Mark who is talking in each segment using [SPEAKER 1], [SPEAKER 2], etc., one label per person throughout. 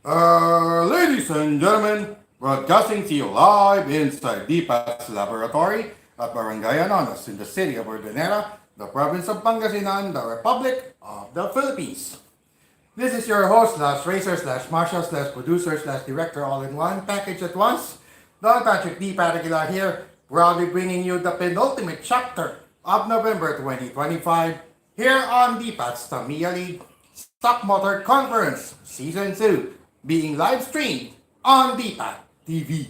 [SPEAKER 1] Ladies and gentlemen, broadcasting to you live inside DPAT's laboratory at Barangay Anonas in the city of Ordanera, the province of Pangasinan, the Republic of the Philippines. This is your host, slash racer, slash marshal, slash producer, slash director, all in one package at once. Don Patrick D. Patagila here, proudly bringing you the penultimate chapter of November 2025 here on DPAT's Tamiya League Stock Motor Conference Season 2 being live streamed on DPAT TV.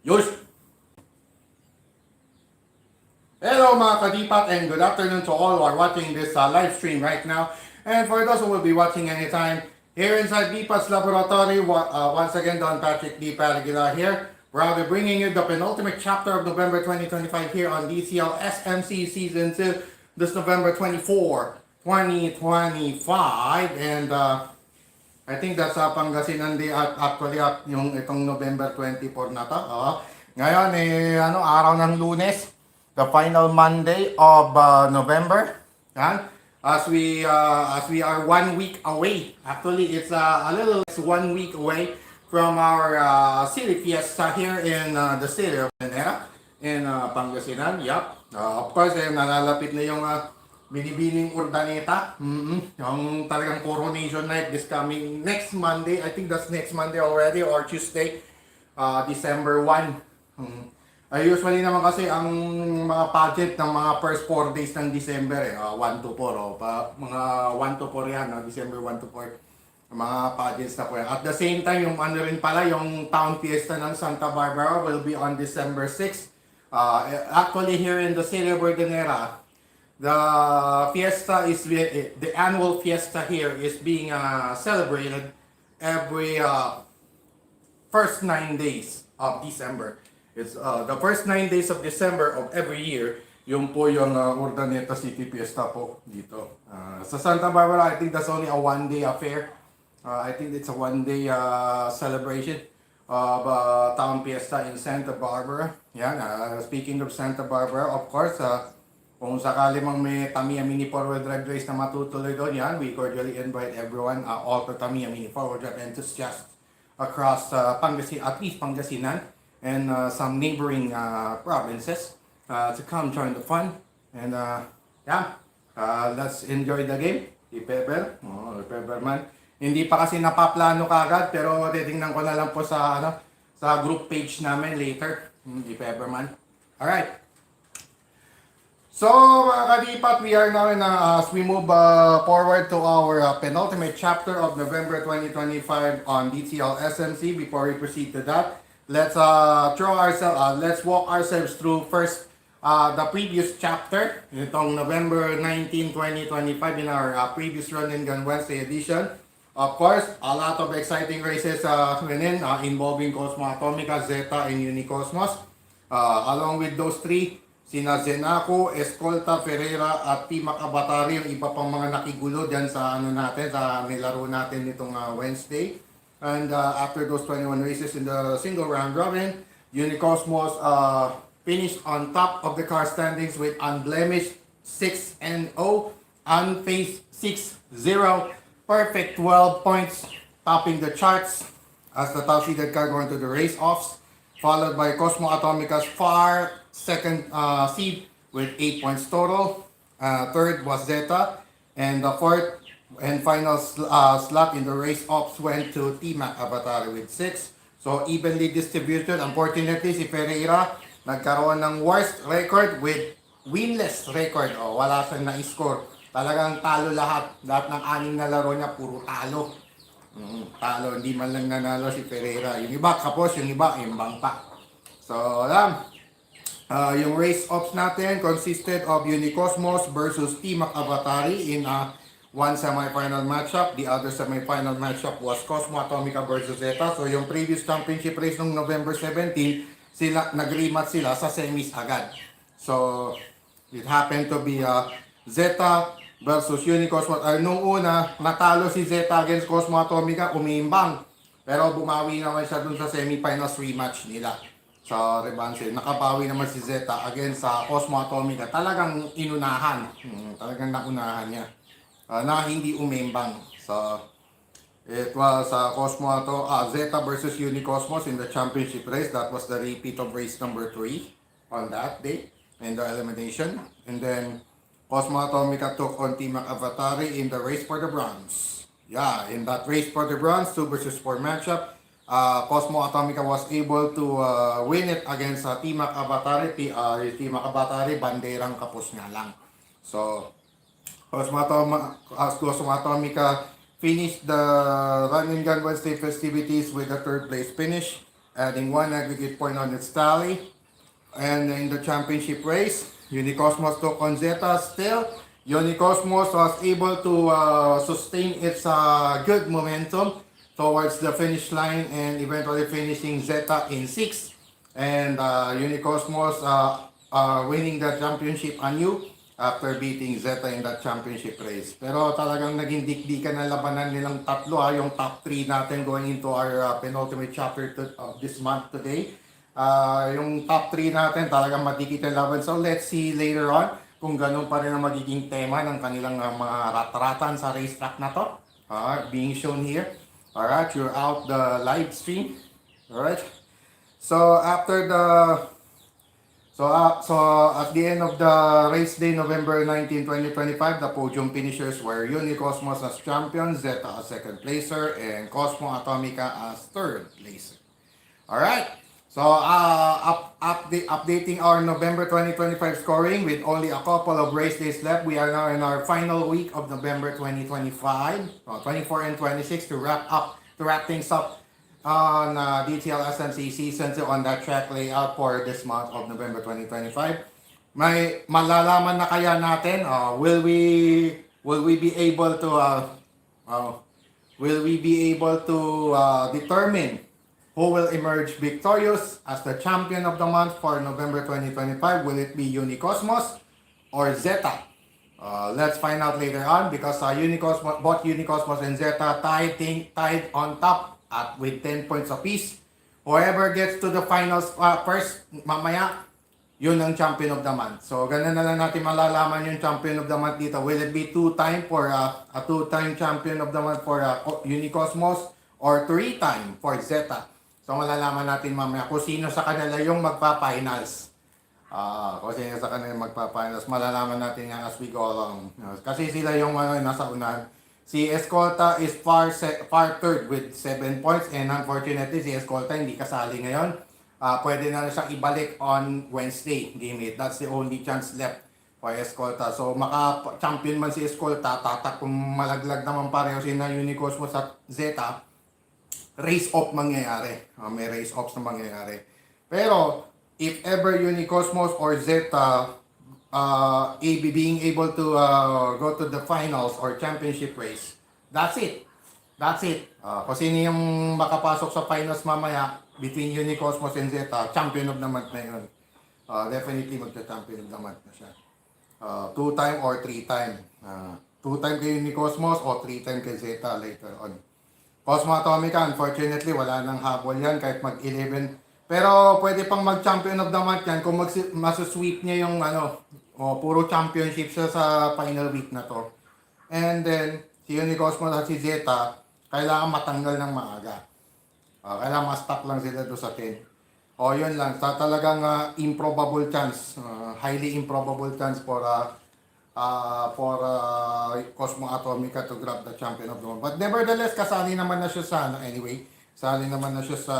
[SPEAKER 1] Yus! Hello mga kadipat and good afternoon to all who are watching this live stream right now. And for those who will be watching anytime, here inside DPAT's laboratory, once again Don Patrick D. Patagila here. Proudly bringing you the penultimate chapter of November 2025 here on DCL SMC Season 2 this November 24, 2025. And I think that's Pangasinan Day at actually yung itong November 24 na to. Ngayon araw ng Lunes, the final Monday of November. Yan. As we are 1 week away. Actually, it's a little less 1 week away from our city fiesta here in the city of Manila in Pangasinan. Yup. Of course, nalalapit na yung binibining Urdaneta. Yung talagang coronation night this coming next Monday. I think that's next Monday already or Tuesday, December 1. Usually naman kasi ang mga pageant ng mga first 4 days ng December 1 to 4 mga 1 to 4 yan, December 1 to 4 mga pageants na po yan. At the same time, yung ano rin pala, yung town fiesta ng Santa Barbara will be on December 6. Actually here in the city of Ordanera, the fiesta is, the annual fiesta here is being celebrated every first 9 days of December. It's the first 9 days of December of every year, yung po yung Urdaneta City Fiesta po dito. Sa Santa Barbara, I think that's only a 1-day affair. I think it's a 1-day celebration of town fiesta in Santa Barbara. Yan, speaking of Santa Barbara, of course, kung sakali mang may Tamiya Mini 4-wheel drive race na matutuloy doon, yan, we cordially invite everyone, all the Tamiya Mini 4-wheel drive enthusiasts across Pangasinan, at least Pangasinan, and some neighboring provinces to come join the fun. And let's enjoy the game. Ipeper, Ipeper man. Hindi pa kasi napaplano kagad pero titingnan ko na lang po sa sa group page namin later. Ipeper man. Alright. So mga kadipat, we are now as we move forward to our penultimate chapter of November 2025 on DTL SMC. Before we proceed to that, let's let's walk ourselves through first the previous chapter, itong November 19, 2025 in our previous Run and Gun Wednesday edition. Of course, a lot of exciting races involving Cosmo Atomica, Zeta, and Unicosmos. Along with those three, sina Zenaco, Escolta, Ferreira, at Timac Abatari, yung iba pang mga nakigulo dyan sa sa nilaro natin nitong Wednesday. And after those 21 races in the single round robin, Unicosmos finished on top of the car standings with unblemished 6-0, unfaced 6-0, perfect 12 points, topping the charts as the top seeded car going to the race-offs, followed by Cosmo Atomica's far second seed with 8 points total. Third was Zeta, and the fourth and final slot in the race-offs went to Timac Abatari with 6. So evenly distributed. Unfortunately, si Ferreira nagkaroon ng worst record with winless record. Wala siyang na-score. Talagang talo lahat. Lahat ng 6 na laro niya, puro talo. Talo, hindi man lang nanalo si Ferreira. Yung iba, kapos, yung iba, imbang pa. So, yung race-offs natin consisted of Unicosmos versus Timac Abatari in one semi-final matchup. The other semi-final matchup was Cosmo Atomica versus Zeta. So, yung previous championship race nung November 17, nag-rematch sila sa semis agad. So, it happened to be Zeta versus Unicosmos. Nung una, natalo si Zeta against Cosmo Atomica, umiimbang. Pero bumawi naman siya dun sa semifinals rematch nila. So sa revanche. Nakabawi naman si Zeta against sa Cosmo Atomica. Talagang inunahan. Talagang naunahan niya. Na hindi umembang. So, it was Zeta versus Unicosmos in the championship race. That was the repeat of race number 3 on that day in the elimination. And then, Cosmo Atomica took on Team Avatari in the race for the bronze. Yeah, in that race for the bronze, 2 versus 4 matchup, Cosmo Atomica was able to win it against Team Avatari. Team Avatari, banderang kapos nga lang. So, Cosmo Atomica finished the Run and Gun Wednesday festivities with a third place finish, adding 1 aggregate point on its tally. And in the championship race, Unicosmos took on Zeta still. Unicosmos was able to sustain its good momentum towards the finish line and eventually finishing Zeta in 6th. And Unicosmos winning the championship anew after beating Zeta in that championship race. Pero talagang naging dikdikan na labanan nilang tatlo, yung top 3 natin going into our penultimate chapter of this month today. Yung top 3 natin talagang madikit ang laban. So let's see later on kung ganun pa rin ang magiging tema ng kanilang mga rat-ratan sa racetrack na to. Being shown here. Alright, throughout the live stream. Alright. So after the So at the end of the race day, November 19, 2025, the podium finishers were Unicosmos as champion, Zeta as second placer, and Cosmo Atomica as third placer. Alright, so updating our November 2025 scoring with only a couple of race days left. We are now in our final week of November 2025, 24 and 26 to wrap things up on DTL SMC Season 2 on that track layout for this month of November 2025. May malalaman na kaya natin, will we be able to determine who will emerge victorious as the champion of the month for November 2025? Will it be Unicosmos or Zeta? Let's find out later on because both Unicosmos and Zeta tied on top with 10 points apiece. Whoever gets to the finals first, mamaya, yun ang champion of the month. So, ganun na lang natin malalaman yung champion of the month dito. Will it be two-time champion of the month for Unicosmos or 3-time for Zeta? So, malalaman natin mamaya kung sino sa kanila yung magpa-finals. Kung sino sa kanila yung magpa-finals, malalaman natin yan as we go along. Kasi sila yung nasa unahan. Si Escolta is far third with 7 points and unfortunately si Escolta hindi kasali ngayon. Pwede na siyang ibalik on Wednesday game 8. That's the only chance left for Escolta. So maka-champion man si Escolta, kung malaglag naman pareho sina Unicosmos at Zeta, race off mangyayari. May race offs na mangyayari. Pero if ever Unicosmos or Zeta being able to go to the finals or championship race, that's it. Kung sino yung makapasok sa finals mamaya between Unicosmos and Zeta, champion of the month na yun. Definitely magta-champion of the month na siya. 2-time or 3-time. 2-time kay Unicosmos o 3-time kay Zeta later on. Cosmo Atomica, unfortunately, wala nang habol yan kahit mag-11. Pero pwede pang mag-champion of the month yan kung masusweep niya yung puro championship siya sa final week na to. And then, si Unicosmos at si Zeta, kailangan matanggal ng maaga. Kailangan ma-stop lang sila doon sa 10. Yun lang. Talagang improbable chance. Highly improbable chance for Cosmo Atomica to grab the champion of the month. But nevertheless, kasali naman na siya sa sali naman na siya sa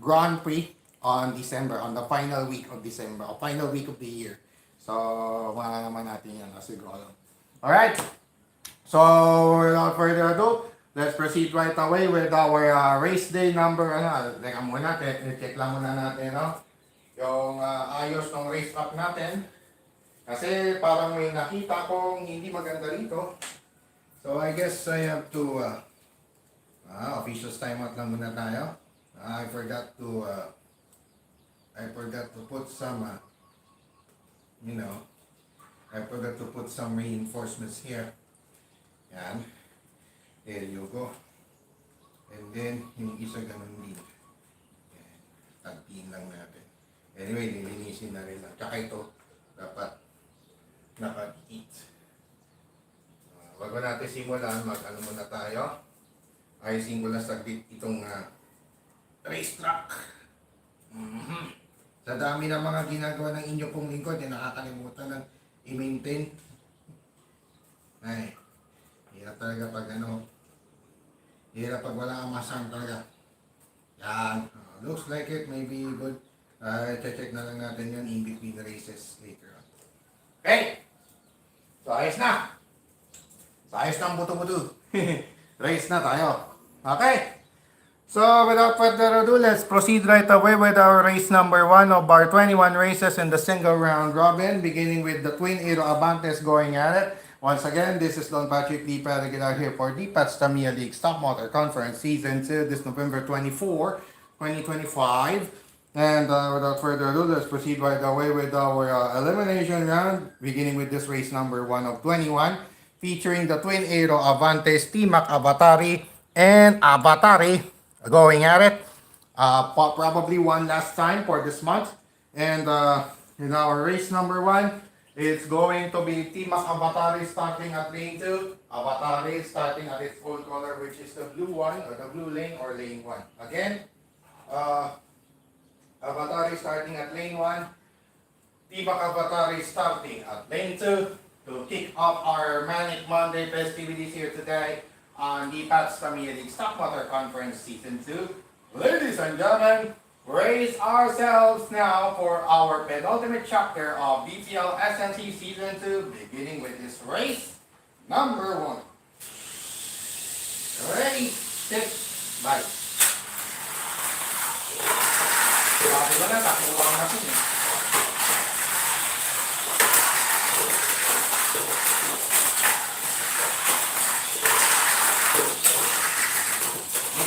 [SPEAKER 1] Grand Prix on December, on the final week of December, o final week of the year. So, mga naman natin yan, siguro. Alright. So, without further ado, let's proceed right away with our race day number. Teka muna, check lang muna natin, yung ayos ng race track natin. Kasi parang may nakita kong hindi maganda rito. So, I guess I have to officials timeout lang muna tayo. I forgot to put some I forgot to put some reinforcements here. Yan. There you go. And then, yung isa ganun din. Yan. Tagpiin lang natin. Anyway, nilinisin na rin lang. Tsaka ito, dapat nakakit. Bago natin simulan, mag-ano muna tayo. Ayusin ko lang saglit itong racetrack. Sa dami ng mga ginagawa ng inyo pong lingkod, nakakalimutan ng i-maintain. Ay, hirap talaga pag hirap pag wala kang masang talaga. Yan, looks like it may be good. Check na lang natin yun in between the races later on. Okay, so ayos na. So ayos na ang buto-buto. Race na tayo. Okay. So, without further ado, let's proceed right away with our race number 1 of our 21 races in the single round robin, beginning with the Twin Aero Avantes going at it. Once again, this is Don Patrick Lee regular here for DPAT's Tamiya League Stock Motor Conference Season 2 this November 24, 2025. And without further ado, let's proceed right away with our elimination round, beginning with this race number 1 of 21, featuring the Twin Aero Avantes, T-Mac Avatari, and Avatari going at it. Probably one last time for this month. And in our race number 1, it's going to be T-Mac Avatari starting at lane 2. Avatari starting at its full color, which is the blue one, or the blue lane, or lane 1. Again, Avatari starting at lane 1. T-Mac Avatari starting at lane 2 to kick off our Manic Monday festivities here today on the DPAT's Tamiya League Stock Motor Conference Season 2. Ladies and gentlemen, brace ourselves now for our penultimate chapter of BTL SNC Season 2, beginning with this race number 1. Ready, set, bye. Sabi ko na, takulang natin eh.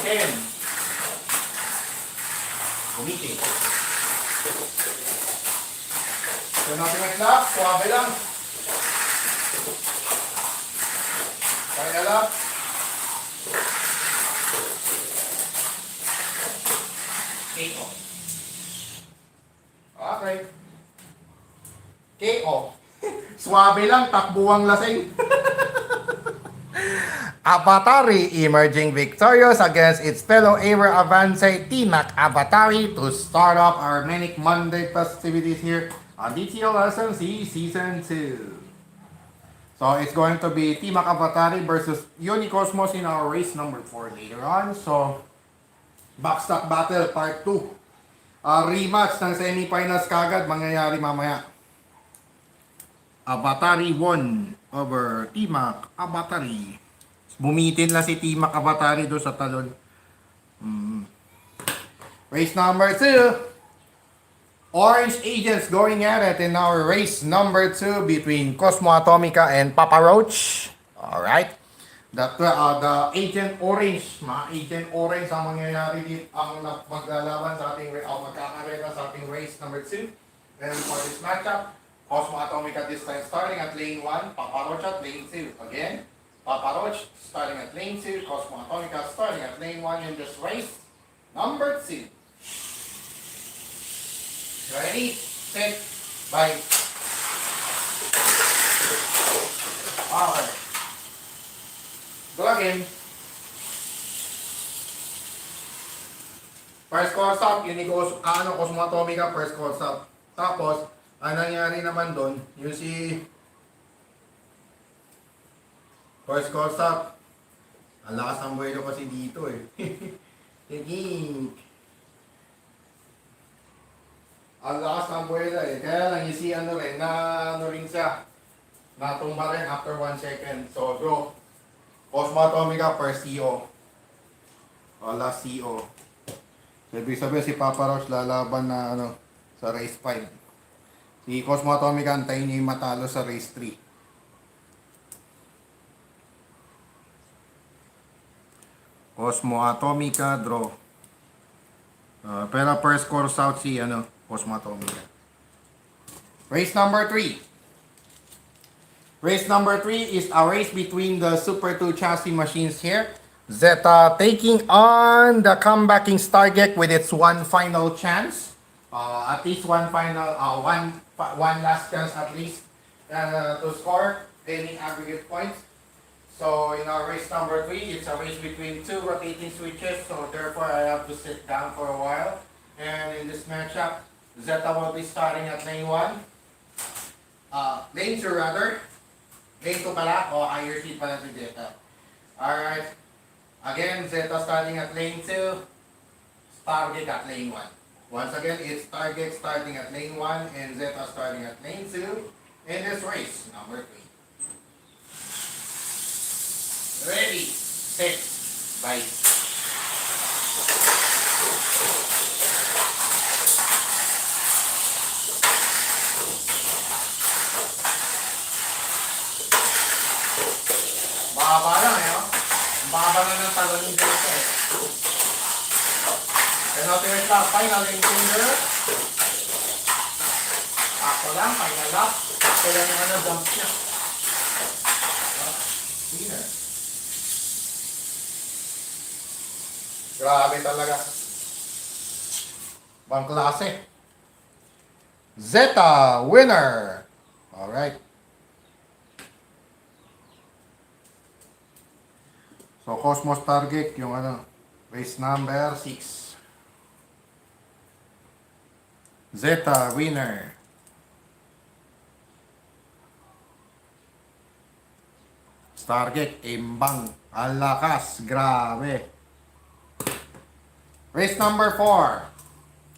[SPEAKER 1] Item. Gumitin. So natin ang lap, suwabe lang. Kaya lap. KO. Okay. KO. Suwabe lang, takbuwang lasing. Avatari emerging victorious against its fellow Aero Avance T-Mac Avatari to start off our Manic Monday festivities here on DTL SMC Season 2. So it's going to be T-Mac Avatari versus Unicosmos in our race number 4 later on. So, Backstock Battle Part 2. Rematch ng semifinals kagad mangyayari mamaya. Avatari won over T-Mac Avatari. Bumitin lang si T-Mac Avatari doon sa talon. Race number 2. Orange Agents going at it in our race number 2 between Cosmo Atomica and Papa Roach. Alright. The Agent Orange, mga Agent Orange ang mangyayari dito, ang maglalaban sa ating magkakarera sa ating race number 2. And for this matchup, Cosmo Atomica this time starting at lane 1, Papa Roach at lane 2. Again, Papa Roach starting at lane 2, Cosmo Atomica starting at lane 1 in this race number 2. Ready, set, bye. Okay. Go again. First call stop, Cosmo Atomica, first call stop. Tapos, ang nangyari naman doon, yung si first call stop. Ang lakas ng buwelo kasi dito eh. Tingin. Ang lakas ng buwelo eh. Kaya lang yung si rin, rin siya. Natumba rin after 1 second. So, draw. Cosmo Atomica first CO. O last CO. So, ibig sabihin si Papa Roach lalaban na sa race 5. Si Cosmo Atomica antayin niya yung matalo sa race 3. Cosmo Atomica draw. Pero first course out si Cosmo Atomica. Race number 3. Race number 3 is a race between the Super 2 chassis machines here. Zeta taking on the comebacking Stargate with its one final chance. At least one final, one last chance at least to score any aggregate points. So in our race number 3, it's a race between two rotating switches. So therefore I have to sit down for a while. And in this matchup, Zeta will be starting at lane 1. Lane 2 rather. Lane 2 pala, o higher seat pala si Zeta. Alright. Again, Zeta starting at lane 2. Stargate at lane 1. Once again, it's Stargate starting at lane 1 and Zeta starting at lane 2 in this race, number 3. Ready, set, bye. Baba lang eh, oh. Baba na ng talon yung dito eh. Penultimate lap, final lane finger. Ako lang, final lap. Ako lang yung jump niya. Winner. Grabe talaga. Bang klase. Zeta, winner. Alright. So, Cosmos Target, yung race number 6. Zeta, winner. Stargate, imbang. Ang lakas, grabe. Race number 4.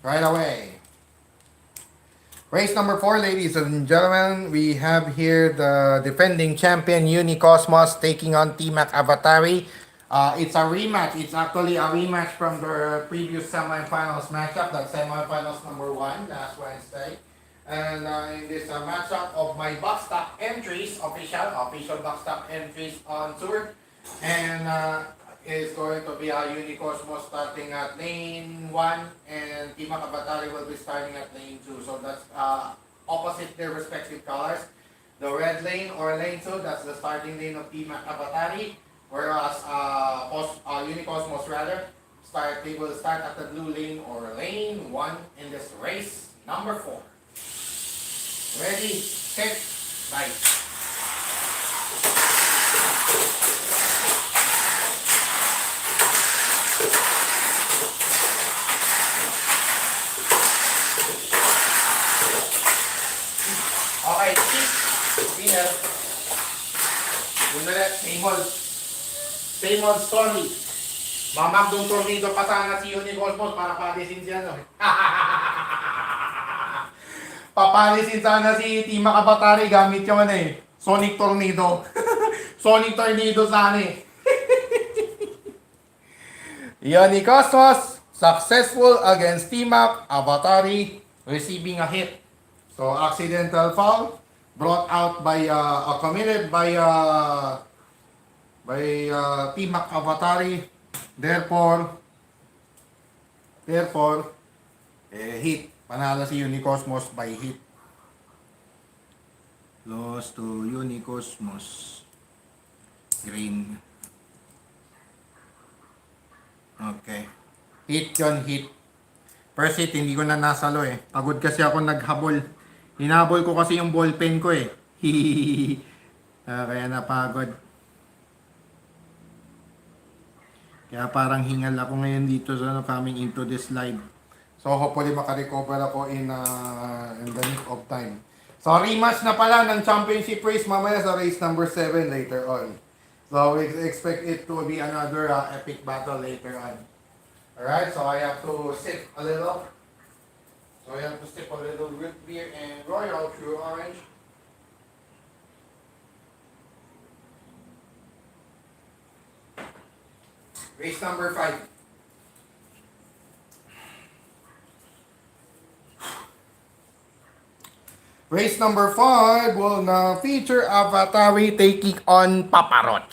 [SPEAKER 1] Right away. Race number 4, ladies and gentlemen. We have here the defending champion, Unicosmos, taking on T-Mac Avatari. It's a rematch. It's actually a rematch from the previous semifinals matchup. That's semifinals number 1 last Wednesday. And in this matchup of my box top entries, official box top entries on tour, and is going to be Unicosmos starting at lane 1, and T-Mac Avatari will be starting at lane 2. So that's opposite their respective colors. The red lane or lane 2, that's the starting lane of T-Mac Avatari, whereas Unicosmos rather, they will start at the blue lane or lane 1 in this race number 4. Ready, set, bye. Okay, winner. Ulit, same old story. Mamagdong tornado pa sana si Unicosmos para palisin siya, no? Papalisin sana si T-Mac Avatari gamit yung Sonic Tornado. Sonic Tornado sana eh. Unicosmos successful against T-Mac Avatari, receiving a hit. So accidental foul brought out by committed by T-Mac Avatari. Therefore hit. Panalo si Unicosmos by hit. Loss to Unicosmos. Green. Okay. Hit yun, hit. First hit, hindi ko na nasalo eh. Pagod kasi ako naghabol. Hinabol ko kasi yung ballpen ko eh. Kaya napagod. Kaya parang hingal ako ngayon dito sa coming into this live. So hopefully makarecover ako in the nick of time. So rematch na pala ng championship race mamaya sa race number 7 later on. So we expect it to be another epic battle later on. Alright, so I have to sip a little. So I have to sip a little root beer and Royal True Orange. Race number 5. Race number 5 will now feature Avatari taking on Paparoch.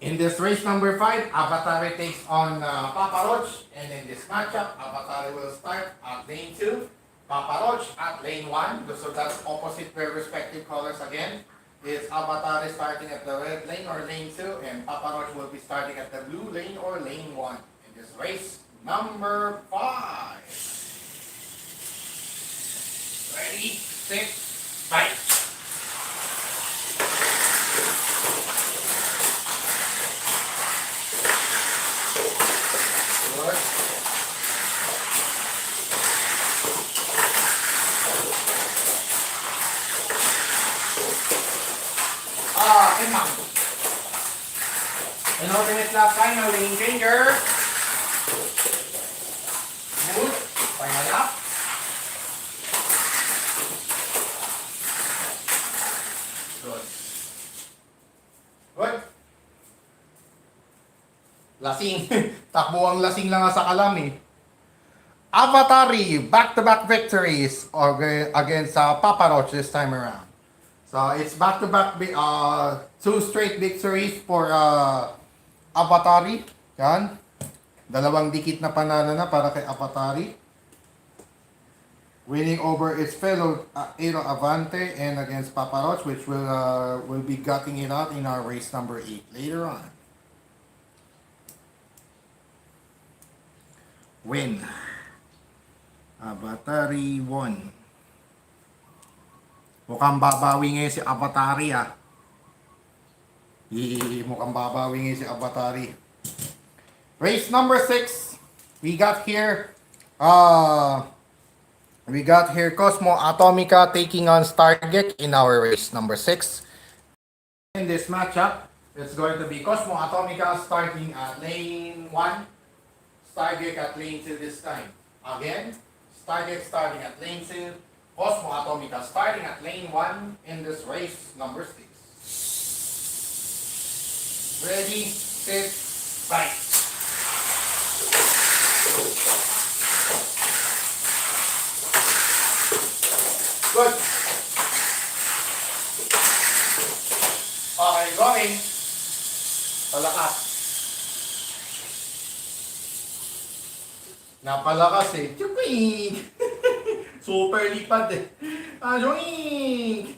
[SPEAKER 1] In this race number 5, Avatari takes on Paparoch, and in this matchup, Avatari will start at lane 2, Paparoch at lane 1. So that's opposite their respective colors again. It's Avatar starting at the red lane or lane 2, and Papa Roach will be starting at the blue lane or lane 1 in this race number 5. Ready, set, fight! Good. Emang. Penultimate lap final lane changer. Good. Final lap. Good. Good. Lasing. Takbo ang lasing lang sa kalam eh. Avatari, back-to-back victories against Papa Roach this time around. So it's back-to-back 2 straight victories for Avatari. Yan. Dalawang dikit na panalo na para kay Avatari. Winning over its fellow Aero Avante and against Papa Roach, which will be gutting it out in our race number 8 later on. Win. Avatari won. Mukhang babawi ngayon si Avatari mukhang babawi ngayon si Avatari. Race number 6. We got here Cosmo Atomica taking on Stargate in our race number 6. In this matchup, it's going to be Cosmo Atomica starting at lane 1, Stargate at lane 2 this time. Again, Stargate starting at lane 2, Cosmo Atomica starting at lane 1 in this race number 6. Ready, set, fight! Good. Okay, going. Palakas. Napalakas eh. Chukwing! Super lipad eh. Chukwing!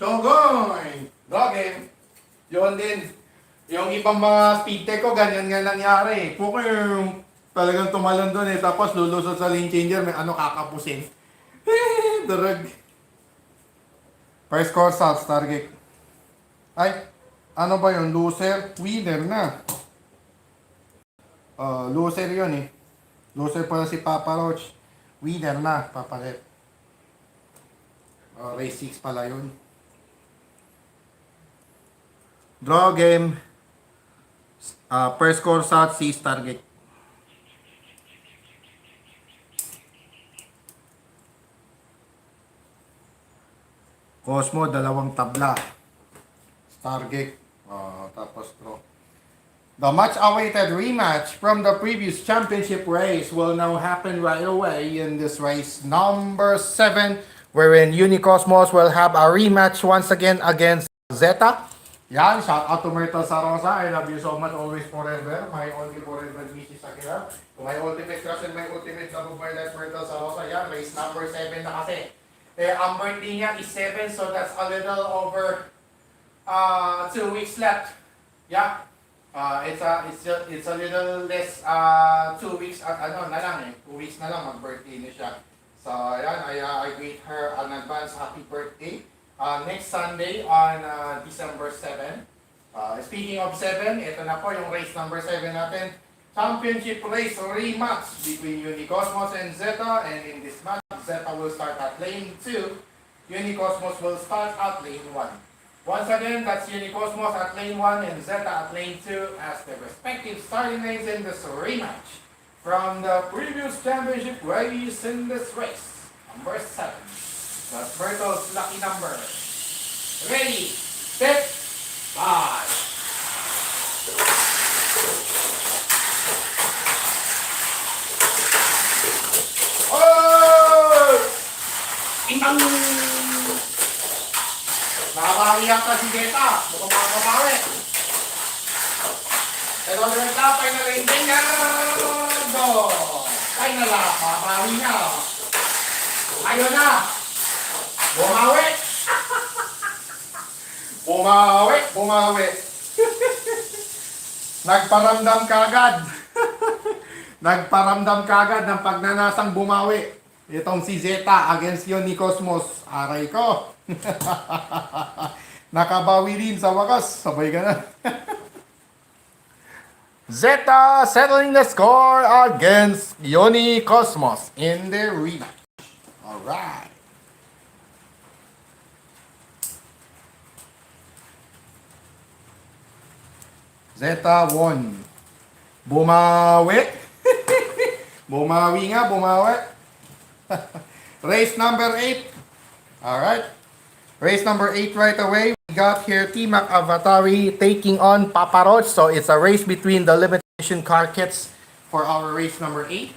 [SPEAKER 1] Chogoy! Gagin. Yun din. Yung ibang mga speed tech ko, ganyan nga nangyari. Puking talagang tumalon doon eh. Tapos lulusot sa lane changer, may kakapusin. Durag. First course out, Stargate. Ay, ano ba yun? Loser? Winner na. Loser yun eh. Loser pala si Papa Roach. Winner na, papalit. Race 6 pala yun. Draw game. First course out, si Stargate. Cosmo, dalawang tabla. Stargate. Tapos draw. The much-awaited rematch from the previous championship race will now happen right away in this race number 7, wherein Unicosmos will have a rematch once again against Zeta. Yan, shout out to Myrtle Sarosa. I love you so much, always forever. My only forever Mrs. Akira. To my ultimate crush and my ultimate love of my life, Myrtle Sarosa. Yan, race number 7 na kasi. Ang birthday niya is 7, so that's a little over 2 weeks left. Yeah. It's a little less 2 weeks at na lang eh. 2 weeks na lang mag-birthday niya siya. So ayan, I greet her an advance happy birthday. Next Sunday on December 7. Speaking of 7, ito na po yung race number 7 natin. Championship race rematch between Unicosmos and Zeta, and in this match, Zeta will start at lane 2. Unicosmos will start at lane 1. Once again, that's Unicosmos at lane 1 and Zeta at lane 2 as the respective starting lanes in this rematch from the previous championship race in this race. Number 7. That's Berto's lucky number. Ready, set, 5. Oh! Inang! Nakabawi yata si Zeta. Mukhang makabawi. Pero nagtapay na rin din niya. Go! Ay nala, makabawi niya. Ayun na. Bumawi. Bumawi, bumawi. Nagparamdam kagad. Nagparamdam kagad ng pagnanasang bumawi. Itong si Zeta against yun ni Cosmos. Aray ko. Nakabawi din sa wakas. Sabay ka na. Zeta settling the score against Yoni Cosmos in the rematch. Alright. Zeta won. Bumawi. Bumawi nga, bumawi. Race number 8. Alright. Race number 8 right away. We got here T-Mac Avatari taking on Papa Roach. So it's a race between the limitation car kits for our race number 8.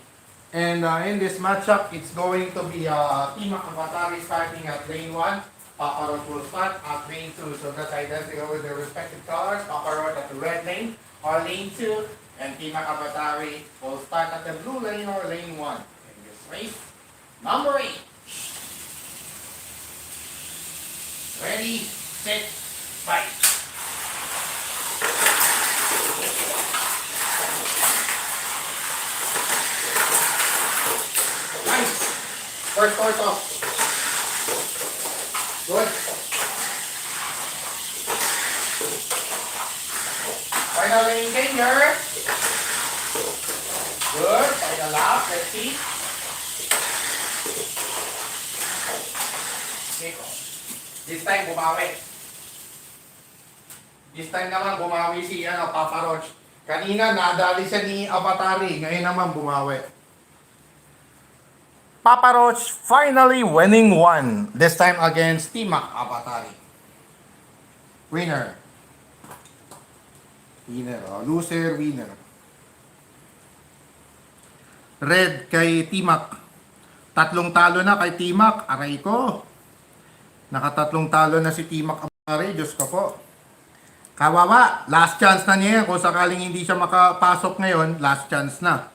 [SPEAKER 1] And in this matchup, it's going to be T-Mac Avatari starting at lane 1. Papa Roach will start at lane 2. So that's identical with their respective colors. Papa Roach at the red lane or lane 2. And T-Mac Avatari will start at the blue lane or lane 1. In this race, number 8. Ready, set, fight. Nice. First horse off. Good. Final lane changer. Good. Final lap. Let's see. Okay. This time, bumawi. This time naman, bumawi si Papa Roach. Kanina, nadali siya ni Avatari. Ngayon naman, bumawi. Papa Roach finally winning one. This time against T-Mac Avatari. Winner. Winner. Oh, loser, winner. Red kay T-Mac. Tatlong talo na kay T-Mac. Aray ko. Nakatatlong talo na si T-Mac Avatari. Diyos ko po. Kawawa. Last chance na niya. Kung sakaling hindi siya makapasok ngayon, last chance na.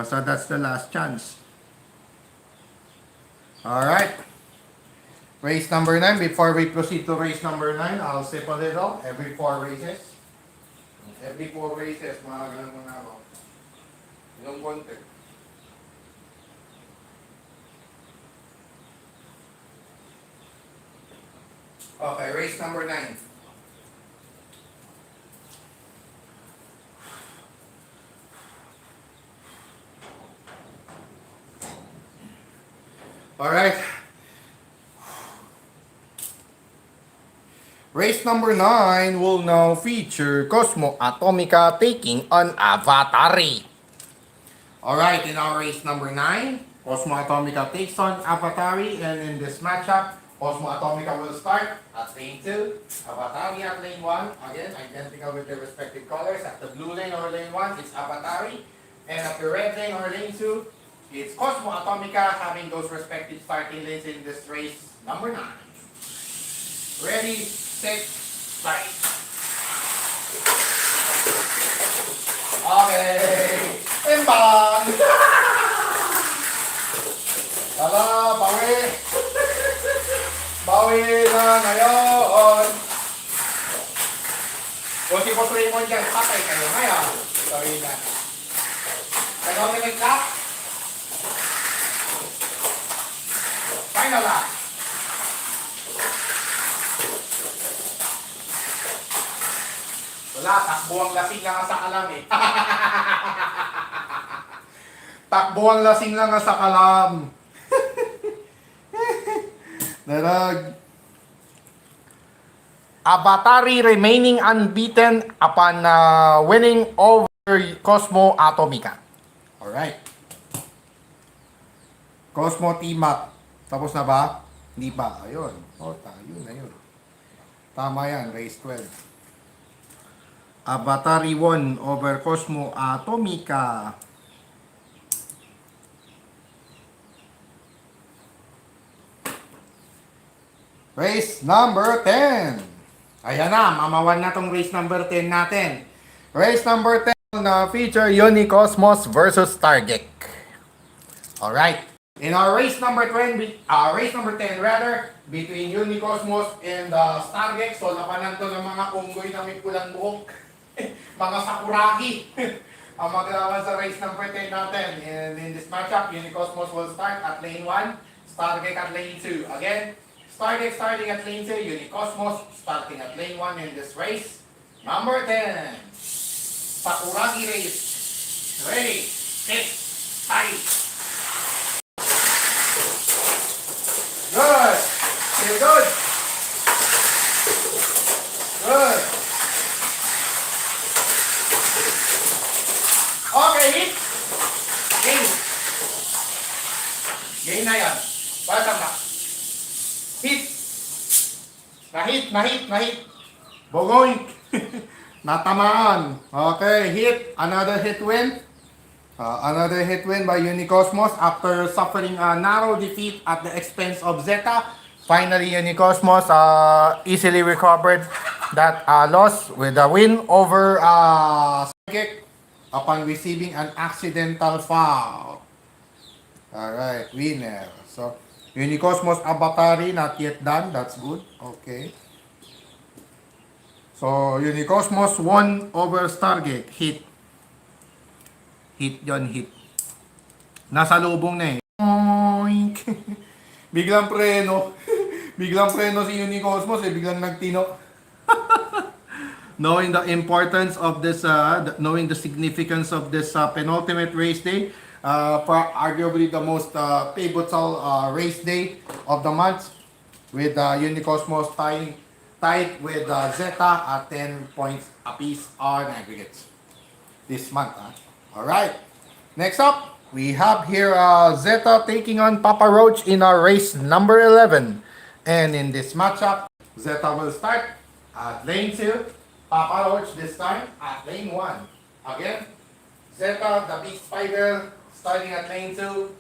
[SPEAKER 1] So that's the last chance. Alright. Race number 9. Before we proceed to race number 9, I'll sip a little. Every 4 races. Every 4 races, mga ganun muna ako. Yung konti. Okay, race number 9. Alright. Race number 9 will now feature Cosmo Atomica taking on Avatari. Alright, in our race number 9, Cosmo Atomica takes on Avatari, and in this matchup, Cosmo Atomica will start at lane 2, Avatari at lane 1, again, identical with their respective colors. At the blue lane or lane 1, it's Avatari, and at the red lane or lane 2, it's Cosmo Atomica, having those respective starting lanes in this race number 9. Ready, set, fight. Okay, timbang! Tala, bawi! Bawi na ngayon! Kung si Boss Raymond dyan, patay kayo ngayon. Sorry na. Kaya may clap. Final lap. Wala, takbo ang lasing lang sa kalam eh. Takbo ang lasing lang sa kalam. Narag. Avatari remaining unbeaten upon winning over Cosmo Atomica. Alright. Cosmo T-Mac. Tapos na ba? Hindi pa. Ayun. O, yun na yun. Tama yan. Race 12. Avatari won over Cosmo Atomica. Race number 10. Ayan na, mamawan na tong race number 10 natin. Race number 10 na feature Yoni Cosmos versus Target. Alright. In our race number 10 rather, between Unicosmos and Stargex, so labanan to ng mga unggoy na may pulang buhok, mga sakuragi, ang maglaban sa race number 10 natin. And in this matchup, Unicosmos will start at lane 1, Stargex at lane 2. Again, Stargex starting at lane 2, Unicosmos starting at lane 1 in this race. Number 10, Sakuragi race. Ready, set, fight. Good. Feel good. Good. Okay, hit. Game. Game na yan. Basta na. Hit. Na-hit. Bogoink. Natamaan. Okay, hit. Another hit win. Another hit win by Unicosmos after suffering a narrow defeat at the expense of Zeta. Finally, Unicosmos easily recovered that loss with a win over Psychic upon receiving an accidental foul. Alright, winner. So, Unicosmos Abatari not yet done. That's good. Okay. So, Unicosmos won over Stargate. Hit. Hit yon, hit. Nasa lubong na eh. Oink. Biglang preno. Biglang preno si Unicosmos eh. Biglang nagtino. Knowing the importance of this, knowing the significance of this penultimate race day, arguably the most pivotal race day of the month, with Unicosmos tied with Zeta at 10 points apiece on aggregates this month. Alright, next up, we have here Zeta taking on Papa Roach in our race number 11. And in this matchup, Zeta will start at lane 2, Papa Roach this time at lane 1. Again, Zeta, the big spider, starting at lane 2,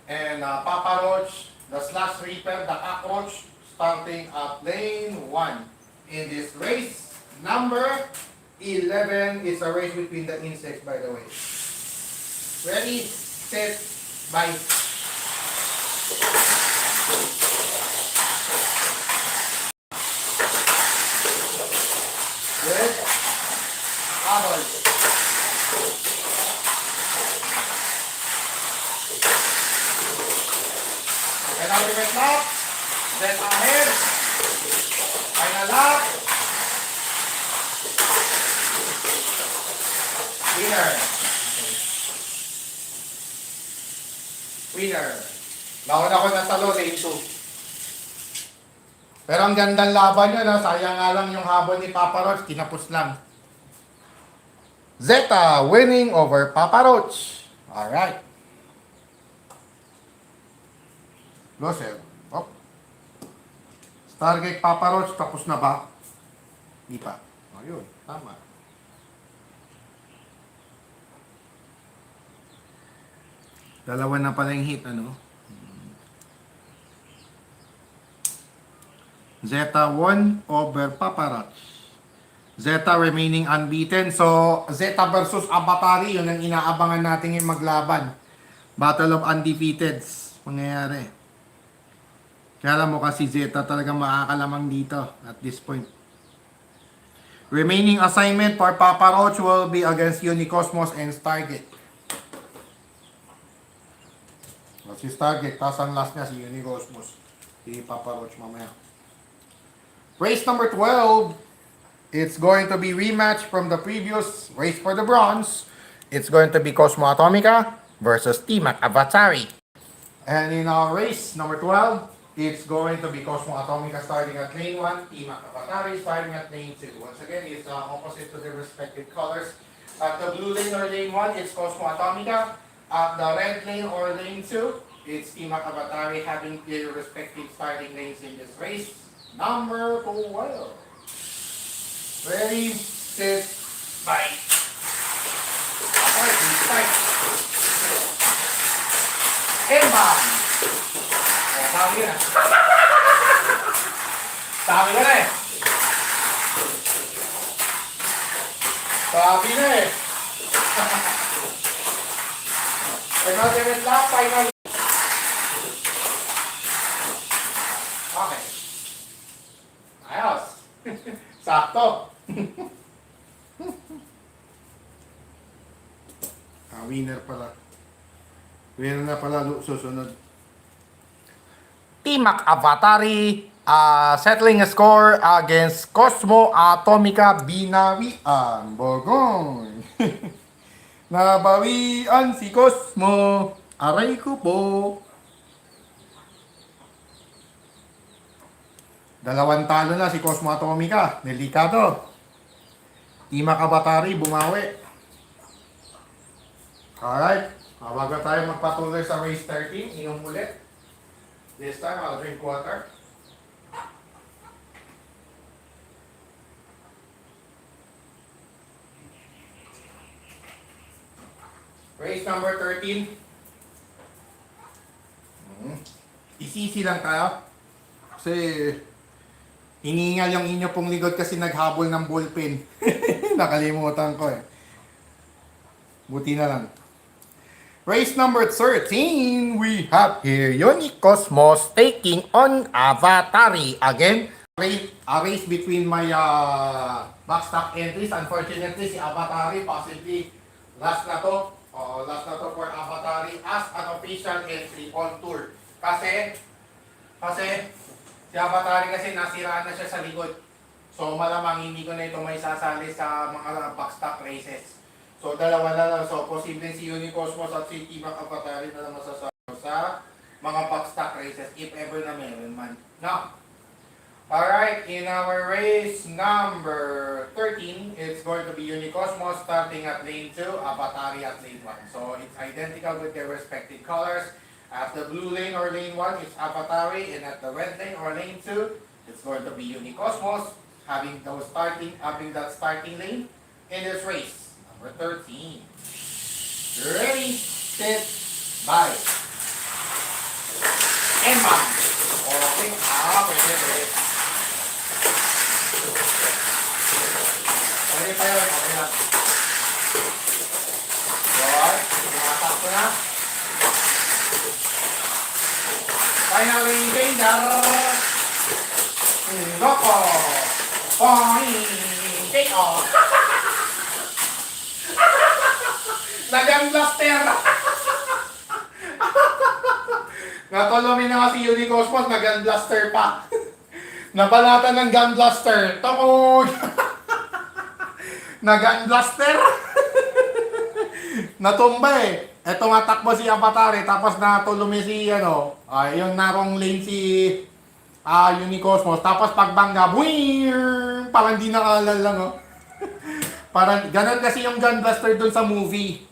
[SPEAKER 1] and Papa Roach, the slash reaper, the cockroach, starting at lane 1. In this race number 11, is a race between the insects, by the way. Ready, set, bye. Good. Abol. Penultimate lap. Then ahead. Final lap. Winner. Winner. Nauna ko na talo, lane 2. Pero ang gandang laban yun, sayang nga lang yung habol ni Papa Roach, tinapos lang. Zeta winning over Papa Roach. Alright. Loser. Oh. Stargate Papa Roach, tapos na ba? Di pa. Ayun, tama. Dalawa na pala yung hit, ano? Zeta won over Papa Roach. Zeta remaining unbeaten. So, Zeta versus Abatari, yun ang inaabangan natin yung maglaban. Battle of Undefeateds. Mangyayari. Kaya alam mo kasi Zeta talaga makakalamang dito at this point. Remaining assignment for Papa Roach will be against Unicosmos and Stargate. Si Stargate, tapos ang last niya si Unicosmos. Si Papa Roach mamaya. Race number 12, it's going to be rematch from the previous race for the bronze. It's going to be Cosmo Atomica versus T-Mac Avatari. And in our race number 12, it's going to be Cosmo Atomica starting at lane 1, T-Mac Avatari starting at lane 2. Once again, it's opposite to their respective colors. At the blue lane or lane 1, it's Cosmo Atomica. At the red lane or lane 2, it's T-Mac Avatari having their respective starting lanes in this race. Number 12. Ready, set, fight. Fight. And bang. Sabi na. Sabi na eh. Sabi na eh. Penultimate lap, final. Sakto. Winner pala. Winner na pala susunod. Timac Avatari settling a score against Cosmo Atomica Binawian. Bogong. Nabawian si Cosmo. Aray ko po. Dalawang talo na si Cosmo Atomica. Delikado. Timac Avatari bumawi. Alright. Bago tayo magpatuloy sa race 13, inom ulit. This time, I'll drink water. Race number 13. Isisi lang tayo. Kasi hiningal yung inyo pong likod kasi naghabol ng bullpen. Nakalimutan ko eh. Buti na lang. Race number 13, we have here Unicosmos taking on Avatari. Again, a race between my backstock entries. Unfortunately, si Avatari possibly last na to. Last na to for Avatari as an official entry on tour. Kasi si Avatari kasi nasiraan na siya sa likod. So malamang hindi ko na ito may sasali sa mga backstock races. So, dalawa na lang. So, posibleng si Unicosmos at si Timac Avatari na lang masasama sa mga backstock races, if ever na meron man. Now, alright, in our race number 13, it's going to be Unicosmos starting at lane 2, Avatari at lane 1. So, it's identical with their respective colors. At the blue lane or lane 1, it's Avatari, and at the red lane or lane 2, it's going to be Unicosmos, having that starting lane in this race. Number 13. Ready, set, bye. Emma. Okay. Pwede. Pwede pa yun. Okay lang. Good. Tumatak ko na. Finally, danger. Loko. Take off. Nagang blaster! Natulumi na nga si Unicosmos, nagang blaster pa. Nabalatan ng gun blaster. Tungod! Nagang blaster! Natumba eh. Eto nga takbo si Avatari, tapos natulumi si yung narong lane si Unicosmos. Tapos pagbangga, buwing! Parang di nakaalala lang Parang ganun kasi yung gun blaster dun sa movie.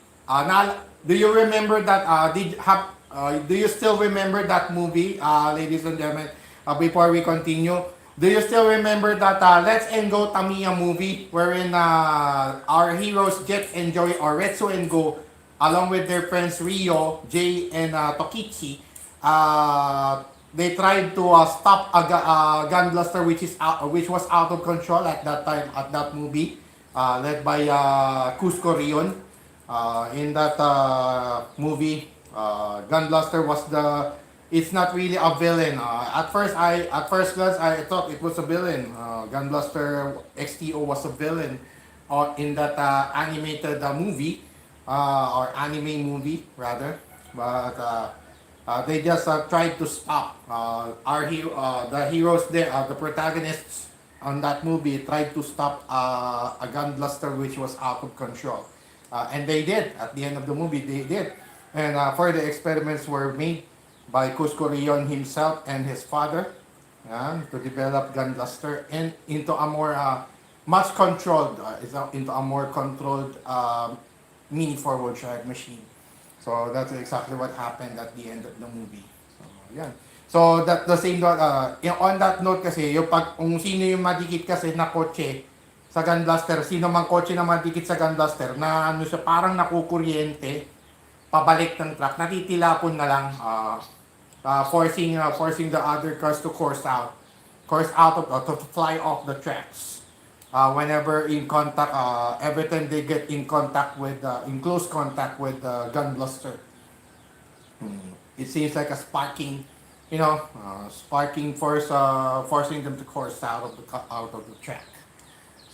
[SPEAKER 1] Do you remember that? Do you still remember that movie, ladies and gentlemen? Before we continue, do you still remember that Let's and Go Tamiya movie, wherein our heroes Jet and Joy, or Retsu and Go, along with their friends Rio, Jay, and Tokichi, they tried to stop a gun blaster which was out of control at that time at that movie, led by Cusco Rion. In that movie, Gun Blaster it's not really a villain. At first glance, I thought it was a villain. Gun Blaster XTO was a villain in that animated movie, or anime movie rather. But they just tried to stop the heroes there, the protagonists on that movie tried to stop a Gun Blaster which was out of control. And they did. At the end of the movie, they did. And further experiments were made by Cusco Rion himself and his father to develop Gun Blaster and into a more much controlled, into a more controlled mini forward drive machine. So that's exactly what happened at the end of the movie. So yeah. So that the same note, on that note kasi, kung sino yung madikit kasi na kotse sa Gun Blaster, sino mang kotse na madikit sa Gun Blaster, na siya parang nakukuryente, pabalik ng truck, natitilapon na lang, forcing the other cars to course out to fly off the tracks. Whenever in contact, every time they get in close contact with the Gun Blaster, it seems like a sparking force, forcing them to course out of the track.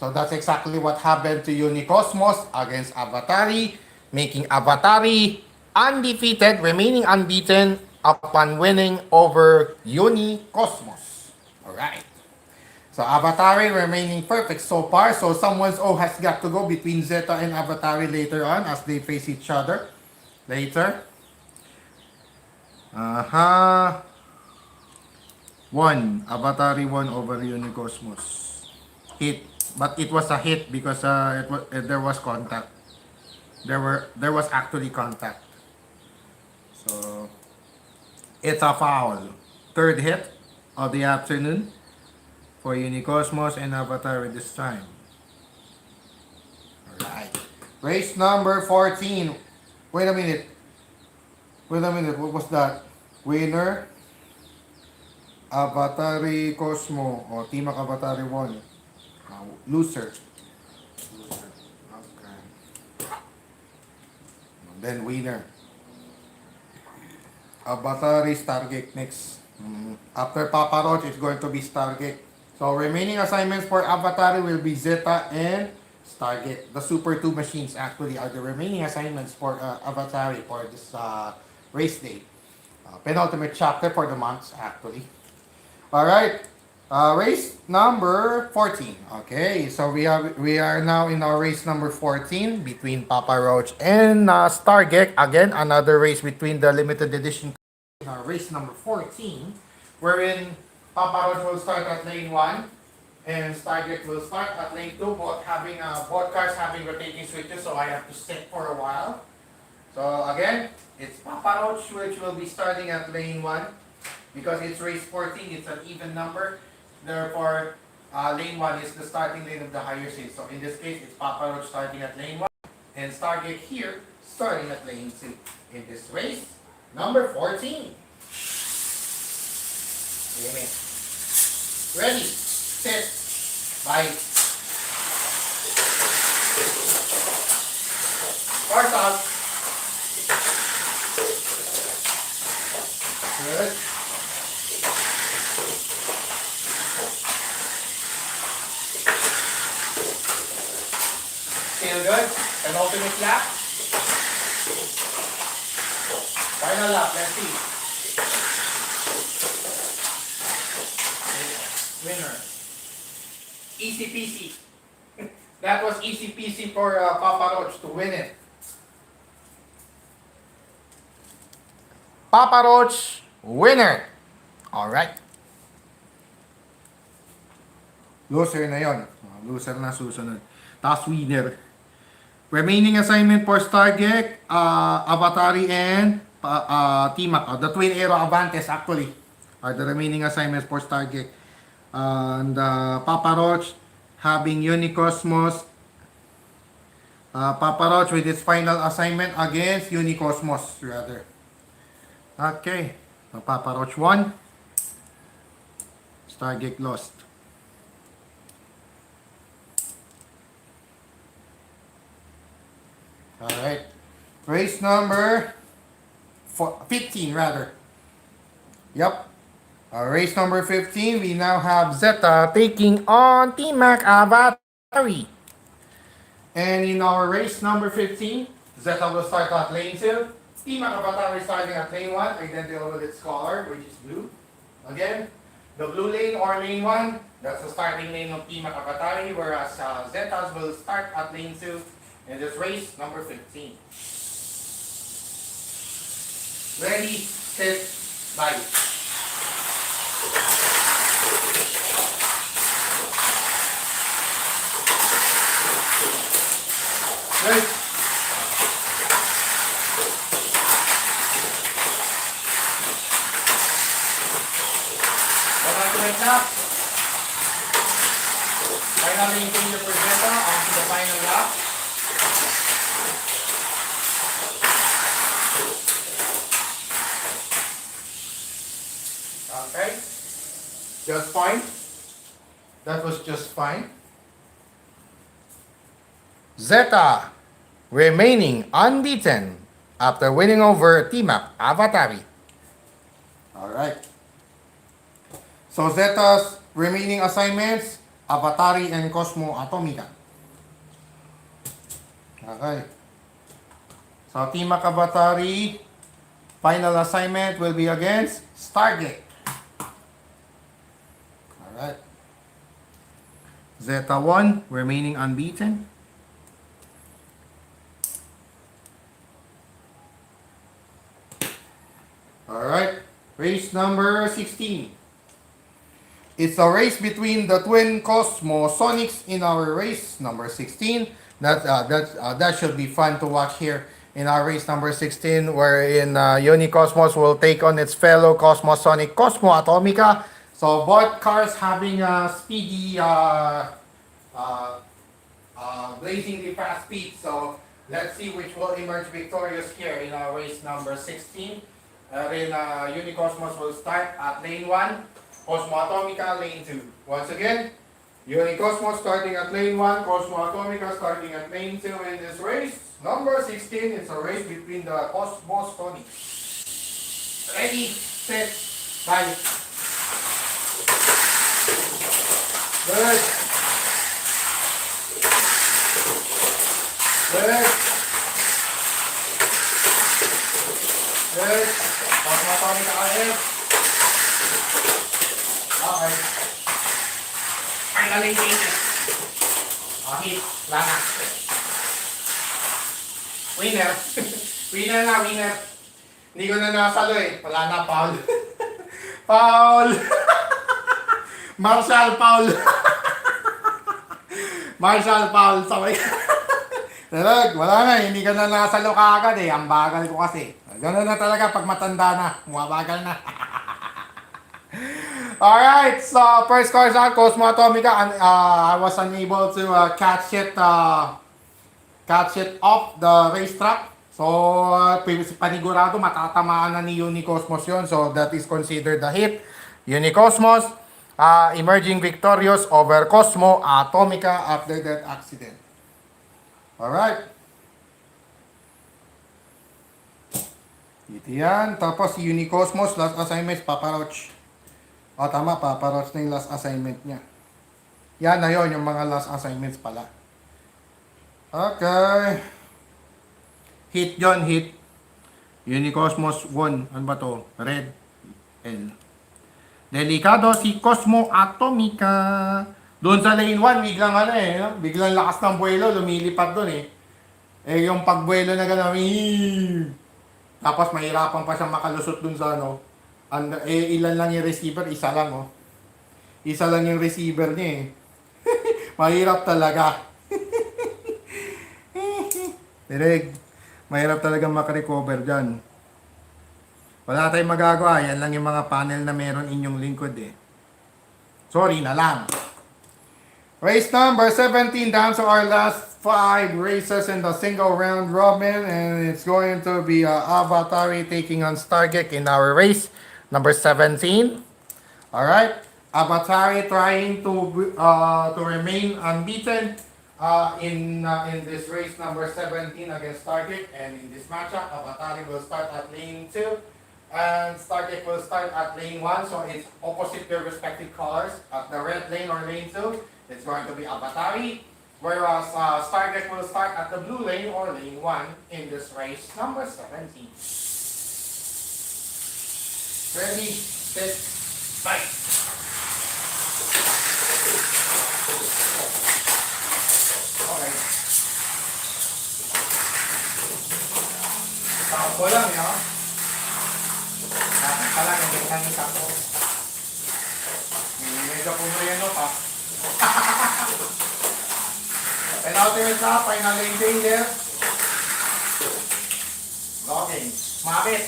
[SPEAKER 1] So that's exactly what happened to Unicosmos against Avatari, making Avatari undefeated, remaining unbeaten upon winning over Unicosmos. Alright. So Avatari remaining perfect so far. So someone's O has got to go between Zeta and Avatari later on as they face each other later. One. Avatari won over Unicosmos. Hit. But it was a hit because there was contact. There was actually contact. So it's a foul. Third hit of the afternoon for Unicosmos and Avatari this time. Alright. Race number 14. Wait a minute. What was that? Winner Avatari Cosmo or Team Avatari won. Loser. Okay. Then winner. Avatari Stargate next. After Papa Roach, it's going to be Stargate. So remaining assignments for Avatari will be Zeta and Stargate. The Super 2 machines actually are the remaining assignments for Avatari for this race day. Penultimate chapter for the months actually. Alright. Race number 14. Okay, so we are now in our race number 14 between Papa Roach and Stargate. Again, another race between the limited edition. In our race number 14, wherein Papa Roach will start at lane 1 and Stargate will start at lane 2, both cars having rotating switches, so I have to sit for a while. So again, it's Papa Roach which will be starting at lane 1. Because it's race 14, it's an even number. Therefore, lane 1 is the starting lane of the higher seat. So in this case, it's Papa Roach starting at lane 1 and Stargate here starting at lane 2 in this race number 14. Amen. Ready, set, bye. Cars out. Good. Still good. Penultimate lap. Final lap. Let's see. Winner. Easy peasy. That was easy peasy for Papa Roach to win it. Papa Roach, winner. Alright. Loser na yon. Loser na susunod. Tapos winner. Remaining assignment for Stargate, Avatari and T-Mac. The Twin Aero Avantes actually are the remaining assignments for Stargate. And Papa Roach having Unicosmos. Papa Roach with its final assignment against Unicosmos rather. Okay. So Papa Roach won. Stargate lost. Alright. Race number 15 rather. Yep. Race number 15, we now have Zeta taking on T-Mac Avatari. And in our race number 15, Zeta will start at lane 2. T-Mac Avatari starting at lane 1, identical with its color, which is blue. Again, the blue lane or lane 1, that's the starting lane of T-Mac Avatari, whereas Zetas will start at lane 2 in this race number 15. Ready, set, bye. Right. Penultimate lap. Finally, change your Zeta onto the final lap. Okay. Just fine. That was just fine. Zeta remaining unbeaten after winning over T-Mac Avatari. Alright. So Zeta's remaining assignments Avatari and Cosmo Atomica. Okay. So, Team Avatari, final assignment will be against Stargate. Alright. Zeta 1, remaining unbeaten. Alright, race number 16. It's a race between the twin Cosmosonics in our race number 16. That should be fun to watch here in our race number 16, wherein Unicosmos will take on its fellow Cosmosonic Cosmo Atomica. So both cars having a speedy, blazingly fast speed. So let's see which will emerge victorious here in our race number 16. Unicosmos will start at lane 1, Cosmo Atomica lane 2. Once again, Unicosmos starting at lane 1, Cosmo Atomica starting at lane 2 in this race. Number 16, it's a race between the Cosmosonics. Ready, set, bye. Good. Good. Good. Cosmo Atomica ahead. Okay. Finally changes. Okay, lana. Winner. Winner na, winner. Hindi ko na nasalo eh. Wala na, foul. Foul. Marshall foul. Marshall foul. Sabay. Talag, wala na. Hindi ka na nasalo kaagad eh. Ang bagal ko kasi. Gano'n na talaga pag matanda na. Bumabagal na. Alright, so first course on Cosmo Atomica, and I was unable to catch it off the racetrack. So panigurado matatamaan na ni Unicosmos yun. So that is considered the hit. Unicosmos emerging victorious over Cosmo Atomica after that accident. Alright. Ito yan. Tapos si Unicosmos last assignment paparoch. O tama, paparoch na yung last assignment niya. Yan na yun, yung mga last assignments pala. Okay. Hit yon, hit. Unicosmos won. Ano ba to? Red L. Delikado si Cosmo Atomica. Doon sa lane 1, biglang ano eh. No? Biglang lakas ng buwelo, lumilipad doon eh. Eh yung pagbuwelo na gano'n, tapos mahirapan pa siyang makalusot doon sa ano. Ilan lang yung receiver? Isa lang oh. Isa lang yung receiver niya eh. Mahirap talaga. Direk, mahirap talaga makarecover dyan. Wala tayong magagawa. Yan lang yung mga panel na meron inyong lingkod eh. Sorry na lang. Race number 17 down to our last 5 races in the single round robin. And it's going to be Avatari taking on Stargate in our race number 17. Alright. Avatari trying to remain unbeaten in this race number 17 against Stargate. And in this matchup, Avatari will start at lane 2 and Stargate will start at lane 1. So it's opposite their respective colors. At the red lane or lane 2, it's going to be Avatari. Whereas Stargate will start at the blue lane or lane 1 in this race number 17. Ready, set, fight! Okay. Takbo lang yun. Dapat pala, hindi lang yung takbo. Medyo puno yan o pa. Penalty red na, final lane danger. Logging. Mabit.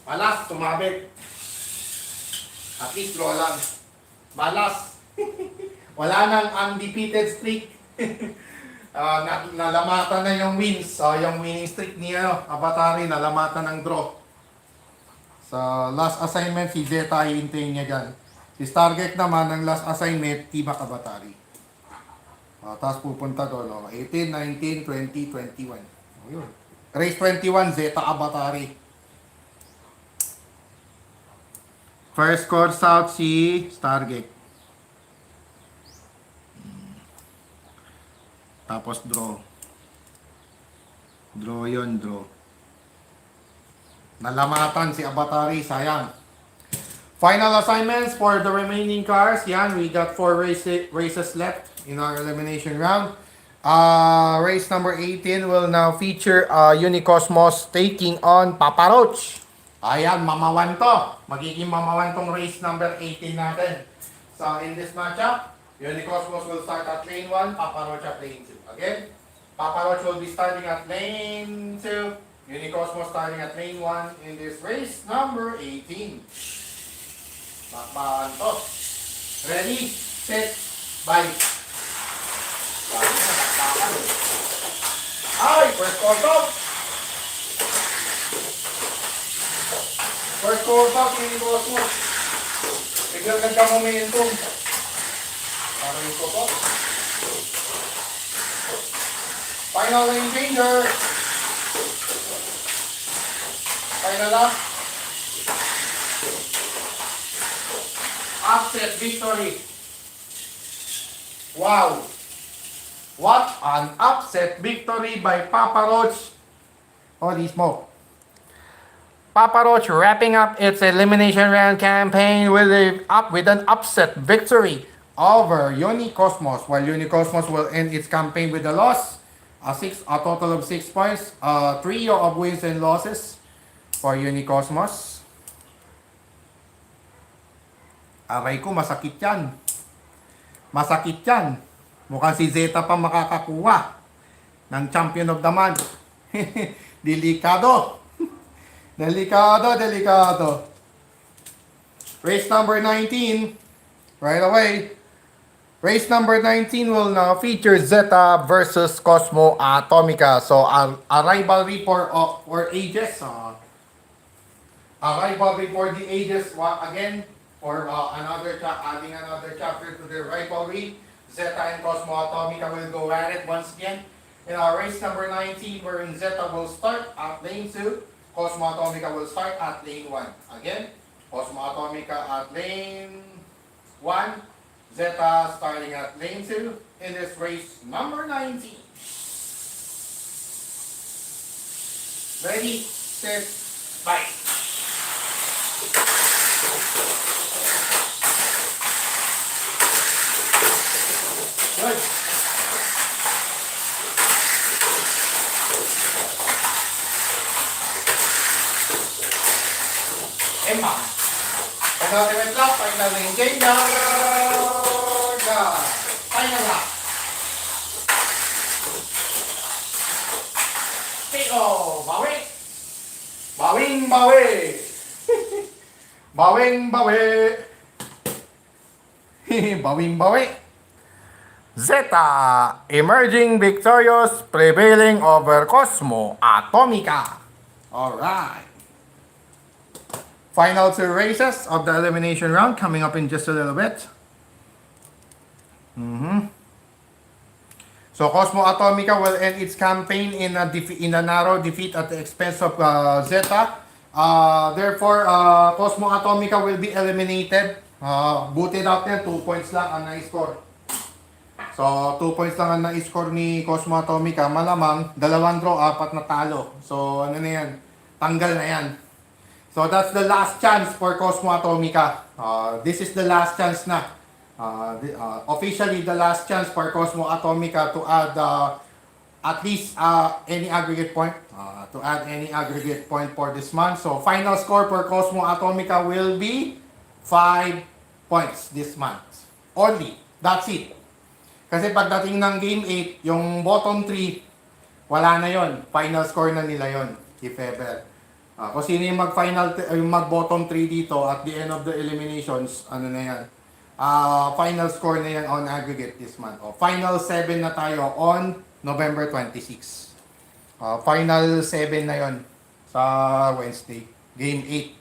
[SPEAKER 1] Malas, tumabit. At least draw lang. Malas. Wala nang undefeated streak. Nalamatan na yung wins. Yung winning streak ni Avatari, nalamatan ng draw. Sa last assignment, si Zeta hihintayin niya dyan. Si Stargate naman, ang last assignment, Team Avatari. Tapos pupunta doon. 18, 19, 20, 21. Yun. Race 21, Zeta Avatari. First course out si Stargate. Tapos draw. Draw yun, draw. Nalamatan si Abatari, sayang. Final assignments for the remaining cars. Yan, we got 4 races left in our elimination round. Race number 18 will now feature Unicosmos taking on Papa Roach. Ayan, mamawan to. Magiging mamawan tong race number 18 natin. So in this matchup, Unicosmos will start at lane 1, Papa Roach at lane 2. Again, Papa Roach will be starting at lane 2, Unicosmos starting at lane 1 in this race number 18. Bakbakan to. Ready, set, bye. Ay, first call top. First call top, Unicosmos. Biglang nagka-momentum. Parang ito po. Final lane changer. Final up. Upset victory. Wow. What an upset victory by Papa Roach. Holy smoke. Papa Roach wrapping up its elimination round campaign with an upset victory over Unicosmos, while Unicosmos will end its campaign with a loss, a total of 6 points, a trio of wins and losses for Unicosmos. Aray ko, masakit yan. Masakit yan. Mukhang si Zeta pa makakakuha ng Champion of the Month. Delikado. Delikado, delikado. Race number 19, right away. Race number 19 will now feature Zeta versus Cosmo Atomica. So, a rivalry for ages. A rivalry for the ages again. For adding another chapter to the rivalry. Zeta and Cosmo Atomica will go at it once again. In our race number 19, wherein Zeta will start at lane 2, Cosmo Atomica will start at lane 1. Again, Cosmo Atomica at lane 1, Zeta starting at lane 2 in this race number 19. Ready, set, bye. Good. Emma. Penultimate lap, final lane changer. Final lap. Tiko, bawi. Bawing bawi. Bawing bawi. Bawing bawi. Zeta emerging victorious, prevailing over Cosmo Atomica. Alright. Final 2 races of the elimination round coming up in just a little bit. So Cosmo Atomica will end its campaign in a narrow defeat at the expense of Zeta. Therefore, Cosmo Atomica will be eliminated. Booted out niya, 2 points lang ang na-score. So, 2 points lang ang na-score ni Cosmo Atomica. Malamang, 2 draw, 4 na talo. So, ano na yan? Tanggal na yan. So, that's the last chance for Cosmo Atomica. This is the last chance na. Officially, the last chance for Cosmo Atomica to add at least any aggregate point. To add any aggregate point for this month. So, final score for Cosmo Atomica will be 5 points this month. Only. That's it. Kasi pagdating ng Game 8, yung bottom 3, wala na yon. Final score na nila yon, if ever. Kung sino yung mag-bottom 3 dito at the end of the eliminations, ano na yan? Final score na yan on aggregate this month. Final 7 na tayo on November 26. Final 7 na yon sa Wednesday. Game 8.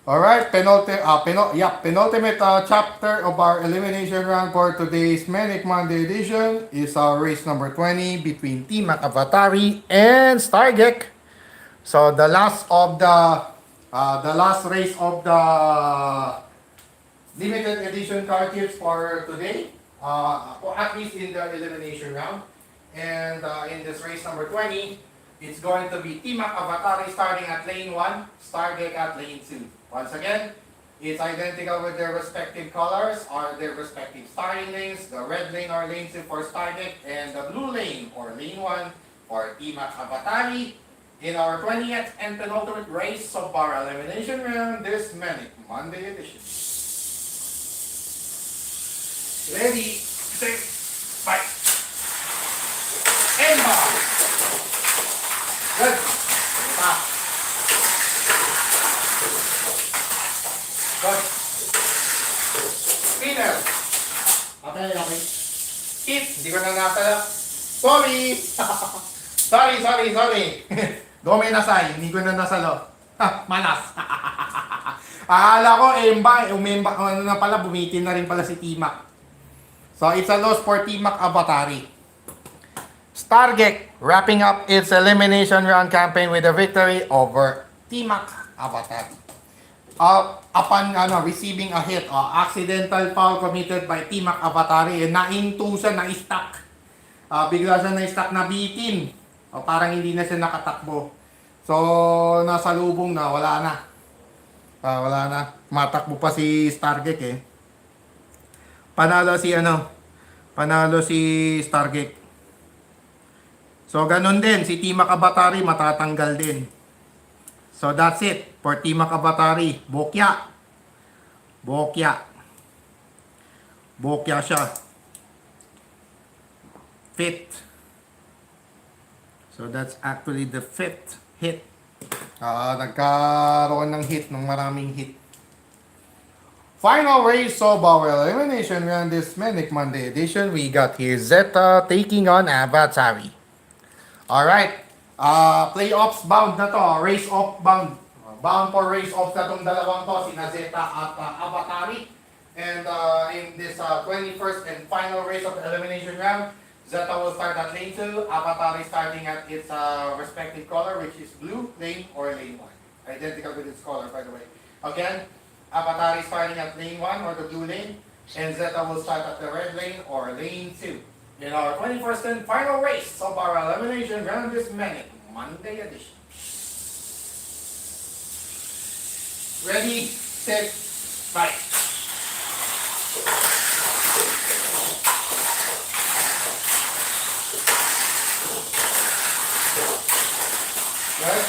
[SPEAKER 1] Alright, penultimate chapter of our elimination round for today's Manic Monday edition is our race number 20 between Team Avatari and Stargek. So the last race of the limited edition car tips for today. or at least in the elimination round. And in this race number 20, it's going to be Team Avatari starting at lane 1, Stargate at lane 2. Once again, it's identical with their respective colors or their respective starting lanes. The red lane or lane 2 for Stargate and the blue lane or lane 1 for Team Avatari. In our 20th and penultimate race of our elimination round, this Manic Monday edition. Ready, set, fight. Emma! Good. Stop. Good. Spinner. Okay. Hit. Hindi ko na nasala. Sorry. sorry. Gome nasay. Hindi ko na nasalo. Malas. Akala ko, ano na pala, bumitin na rin pala si T-Mac. So, it's a loss for T-Mac Avatari. Stargate wrapping up its elimination round campaign with a victory over T-Mac Avatari. Upon receiving a hit, accidental foul committed by T-Mac Avatari, na-intusan, na-stuck. Bigla siya na-stuck na bitin. Parang hindi na siya nakatakbo. So, nasa lubong na, wala na. Wala na. Matakbo pa si Stargate eh. Panalo si Stargate. So, ganun din. Si Team Avatari matatanggal din. So, that's it for Team Avatari. Bokya siya. Fifth. So, that's actually the fifth hit. Nagkaroon ng hit, ng maraming hit. Final race of our elimination round this Manic Monday edition. We got here Zeta taking on Avatari. Alright. Playoffs bound na to. Race off bound. Bound for race off na tong dalawang to. Sina Zeta at Avatari. And in this 21st and final race of the elimination round, Zeta will start at lane 2. Avatari starting at its respective color, which is blue lane or lane 1. Identical with its color, by the way. Again, Avatari starting at lane 1 or the blue lane, and Zeta will start at the red lane or lane 2. In our 21st and final race of our elimination round this Manic Monday edition. Ready, set, fight. Right?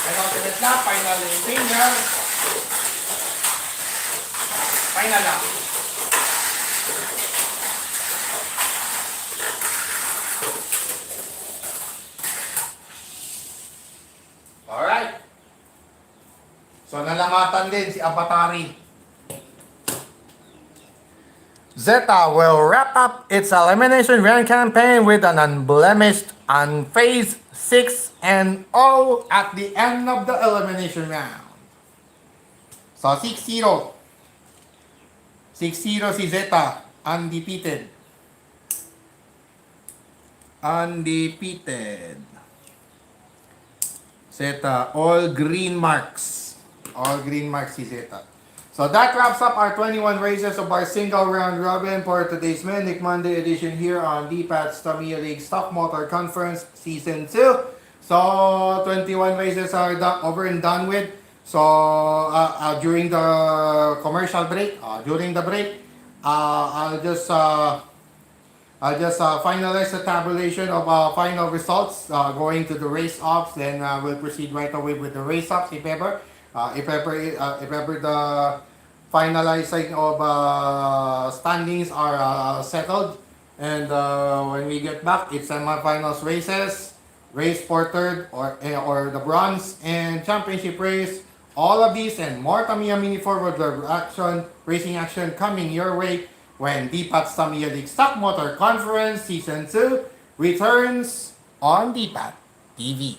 [SPEAKER 1] Penultimate lap, final lane niya. Final lap. Alright. So, nalamatan din si Avatari. Zeta will wrap up its elimination round campaign with an unblemished, unfazed 6-0 at the end of the elimination round. So 6-0. 6-0 si Zeta, undefeated. Zeta, all green marks. All green marks si Zeta. So that wraps up our 21 races of our single round robin for today's Manic Monday edition here on DPAT's Tamiya League Stock Motor Conference Season 2. So 21 races are over and done with. So during the commercial break, I'll just finalize the tabulation of final results going to the race offs. Then we'll proceed right away with the race offs if ever the finalizing of standings are settled. And when we get back, it's semifinals races, race for third or the bronze, and championship race. All of these and more Tamiya Mini Forward racing action coming your way when DPAT's Tamiya League Stock Motor Conference Season 2 returns on DPAT TV.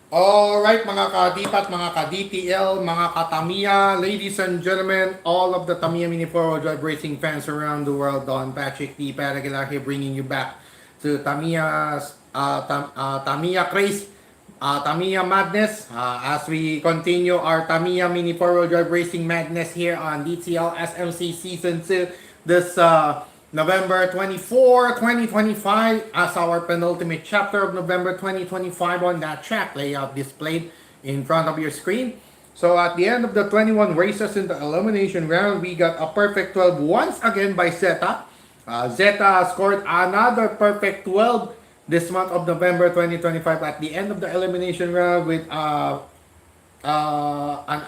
[SPEAKER 1] Alright mga ka-DPAT, mga ka-DTL, mga ka-Tamiya, ladies and gentlemen, all of the Tamiya Mini 4-wheel drive racing fans around the world, Don Patrick T. Paragular here bringing you back to Tamiya's Tamiya Craze, Tamiya Madness, as we continue our Tamiya Mini 4-wheel drive racing madness here on DTL SMC Season 2. This November 24, 2025 as our penultimate chapter of November 2025 on that track layout displayed in front of your screen. So at the end of the 21 races in the elimination round, we got a perfect 12 once again by Zeta. Zeta scored another perfect 12 this month of November 2025 at the end of the elimination round with an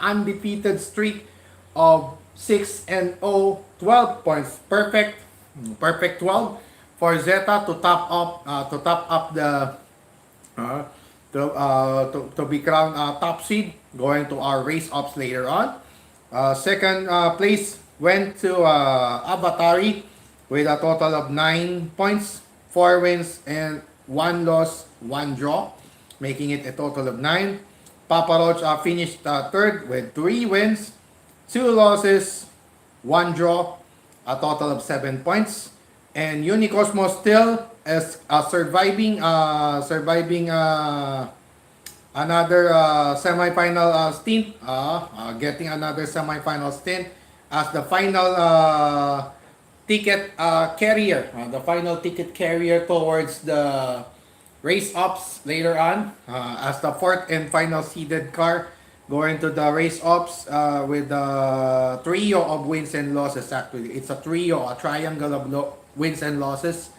[SPEAKER 1] undefeated streak of 6-0, 12 points. Perfect 12 for Zeta to top up the to be crowned top seed going to our race ops later on. Second place went to Avatari with a total of 9 points, 4 wins and 1 loss, 1 draw, making it a total of 9. Papa Roach finished third with 3 wins, 2 losses, 1 draw, a total of 7 points. And Unicosmos still is surviving another semi-final stint, getting another semi-final stint as the final ticket carrier, towards the race ops later on, as the fourth and final seeded car going to the race ops with a trio of wins and losses. Actually, it's a triangle of wins and losses,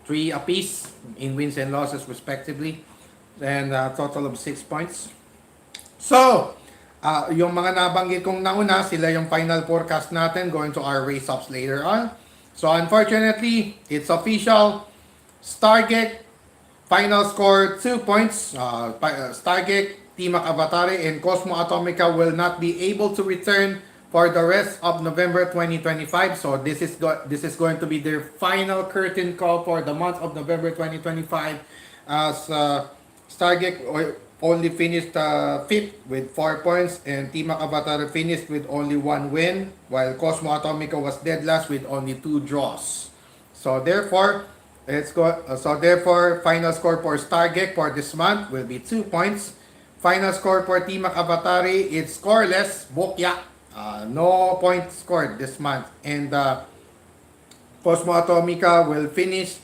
[SPEAKER 1] 3 apiece in wins and losses respectively, and a total of 6 points. So, yung mga nabanggit kong nauna, sila yung final forecast natin going to our race ops later on. So, unfortunately, it's official. Stargate, final score 2 points. Stargate, Timac Avatari, and Cosmo Atomica will not be able to return for the rest of November 2025. So this is going to be their final curtain call for the month of November 2025, as Stargate only finished 5th with 4 points, and Timac Avatari finished with only 1 win, while Cosmo Atomica was dead last with only 2 draws. So therefore, final score for Stargate for this month will be 2 points. Final score for Timac Avatari, it's scoreless, bokya. No points scored this month. And Cosmo Atomica will finish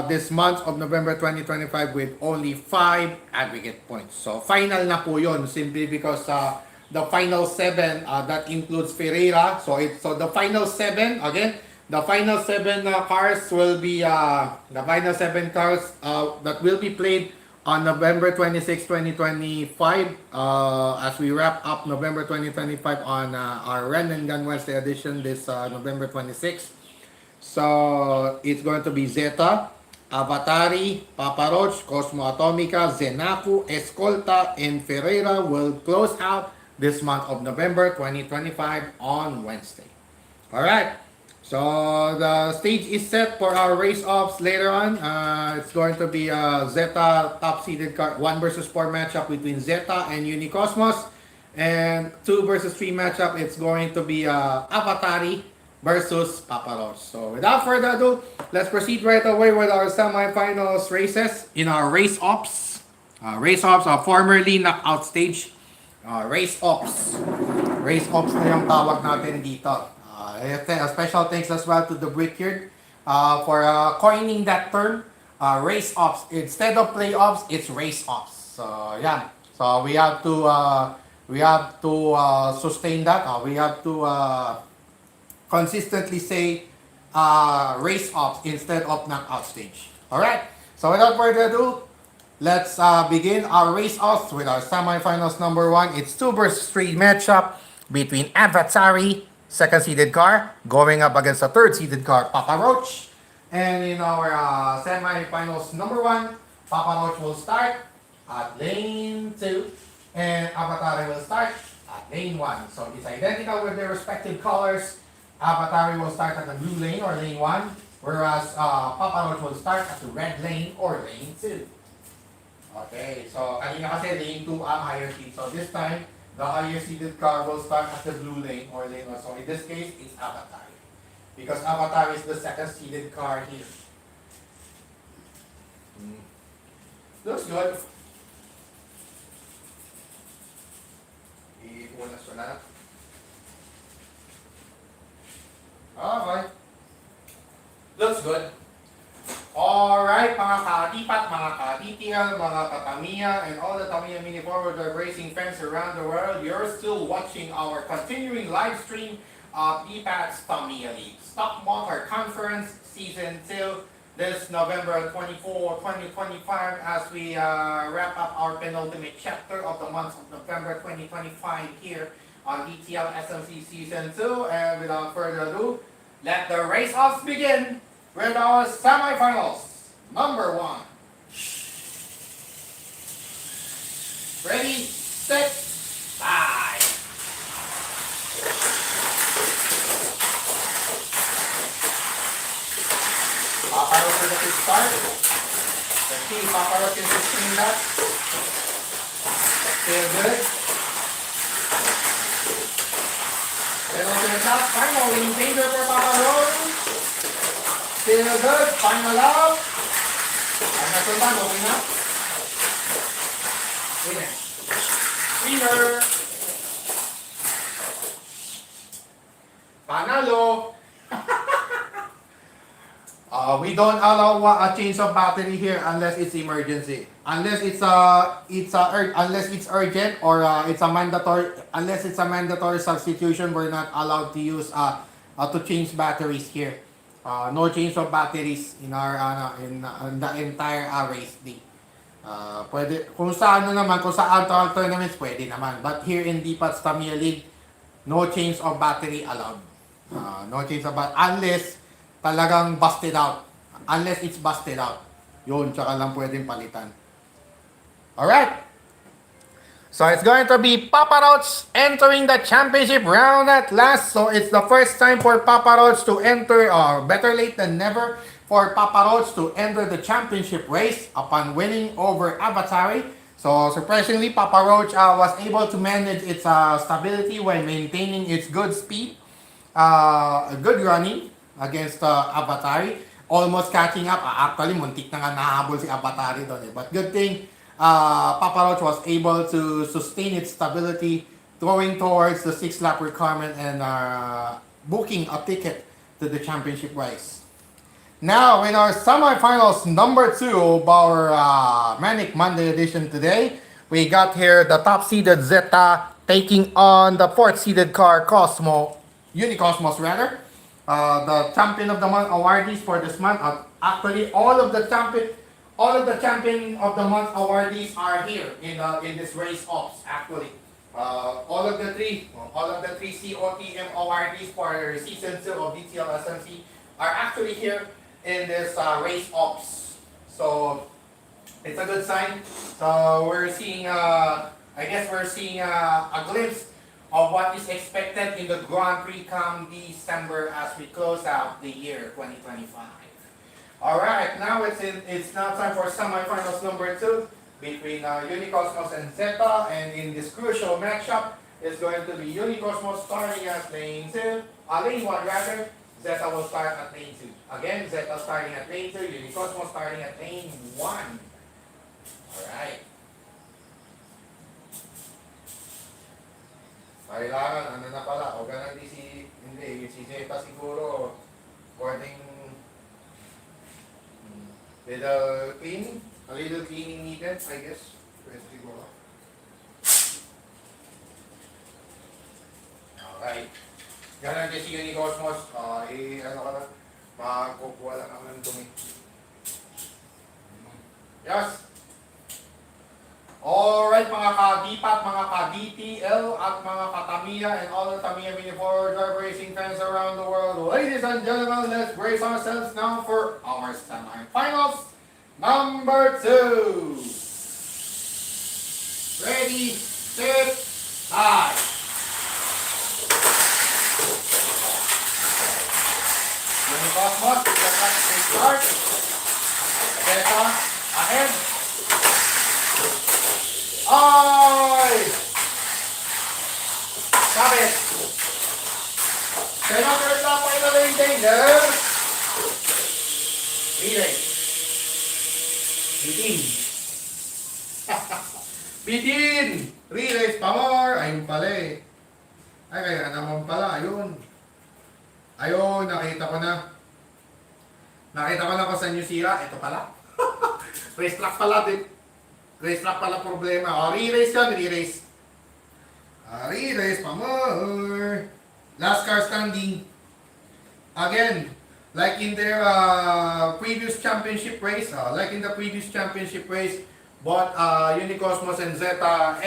[SPEAKER 1] this month of November 2025 with only 5 aggregate points. So final na po yun, simply because the final 7 that includes Ferreira. So the final 7 again. The final 7 cars will be that will be played on November 26, 2025, as we wrap up November 2025 on our Ren and Gun Wednesday edition this November 26. So it's going to be Zeta, Avatari, Papa Roach, Cosmo Atomica, Zenaku, Escolta, and Ferreira will close out this month of November 2025 on Wednesday. Alright. So the stage is set for our race offs later on. It's going to be a Zeta top seeded car 1 versus 4 matchup between Zeta and Unicosmos, and 2 versus 3 matchup. It's going to be Avatari versus Papa Roach. So without further ado, let's proceed right away with our semifinals races in our race ops. Race ops are formerly knockout stage. Race ops na yung tawag natin dito. A special thanks as well to the Brickyard for coining that term, race ops. Instead of playoffs, it's race ops. So yeah, so we have to sustain that. We have to consistently say race ops instead of knockout stage. All right. So without further ado, let's begin our race ops with our semifinals number 1. It's 2 versus 3 matchup between Avatari, second seeded car, going up against the third seeded car, Papa Roach. And in our semifinals number 1, Papa Roach will start at lane 2 and Avatari will start at lane 1. So it's identical with their respective colors. Avatari will start at the blue lane or lane 1, whereas Papa Roach will start at the red lane or lane 2. Okay, so kanina kasi lane 2 ang higher seed. So this time, the higher seeded car will start at the blue lane or lane 1. So in this case, it's Avatar. Because Avatar is the second seeded car here. Looks good. Ipunas ko na. Okay. Looks good. Alright, mga ka-atipat, mga ka-TTL, mga ka-Tamiya, and all the Tamiya Mini Forward Drive Racing fans around the world, you're still watching our continuing live stream of EPAT's Tamiya League Stock Motor Conference Season 2 this November 24, 2025 as we wrap up our penultimate chapter of the month of November 2025 here on ETL SMC Season 2. And without further ado, let the race-offs begin with our semifinals. Number 1. Ready, set, five. Paparo for the start. Let's see, Paparo can sustain that. Still good. Pedal to the top, final in danger for Paparo. Still good, final lap. Ang nasundan, okay na? Winner. Winner. Panalo. We don't allow a change of battery here unless it's emergency. Unless it's urgent or it's a mandatory. Unless it's a mandatory substitution, we're not allowed to use to change batteries here. No change of batteries in our in the entire race day. Pwede kung sa naman, kung sa outdoor tournaments pwede naman. But here in DPAT's Tamiya League, no change of battery allowed. No change of battery unless talagang busted out. Unless it's busted out. Yun, tsaka lang pwedeng palitan. Alright. So it's going to be Papa Roach entering the championship round at last. So it's the first time for Papa Roach to enter, or better late than never, for Papa Roach to enter the championship race upon winning over Avatari. So surprisingly, Papa Roach was able to manage its stability while maintaining its good speed, good running against Avatari. Almost catching up. Actually, muntik na nga nahabol si Avatari doon. But good thing, Papa Roach was able to sustain its stability, going towards the 6-lap requirement and booking a ticket to the championship race. Now, in our semifinals number 2 of our Manic Monday edition today, we got here the top-seeded Zeta taking on the 4th-seeded car Unicosmos rather. The champion of the month awardees for this month. Actually, all of the champion of the month awardees are here in this race ops. Actually, all of the three COTM awardees for season 2 of DTL SMC are actually here in this race ops. So it's a good sign. So we're seeing, I guess we're seeing a glimpse of what is expected in the Grand Prix come December as we close out the year 2025. Alright, now it's now time for semifinals number 2 between Unicosmos and Zeta, and in this crucial matchup, it's going to be Unicosmos starting at lane 2, lane 1 rather. Zeta will start at lane 2. Again, Zeta starting at lane 2, Unicosmos starting at lane 1. Alright. Kailangan, ano na pala, o ganun hindi, yung si Zeta siguro, according, little cleaning, a little cleaning needed, I guess, pwede siguro. Okay. Ganun din si Unicosmos, ano ka na, makakukuha lang ako ng dumi. Yes! Alright mga ka-DPAT, mga ka-DTL, at mga ka-Tamiya, and all the Tamiya Mini Forward Drive Racing fans around the world. Ladies and gentlemen, let's brace ourselves now for our semi-finals number 2. Ready, set, live. Unicosmos, with the track start. Zeta, ahead. Ay! Kapit! Senator na final lane danger. Relay. Bitin. Bitin! Relays pa more. Ayun pala eh. Ay, kaya naman pala. Ayun. Ayun, nakita ko na. Nakita ko na kung saan yung sira. Ito pala. Race track pala din. Race track pala problema. O, re-race yun, re-race. Re-race pa more. Last car standing. Again, like in their previous championship race, both Unicosmos and Zeta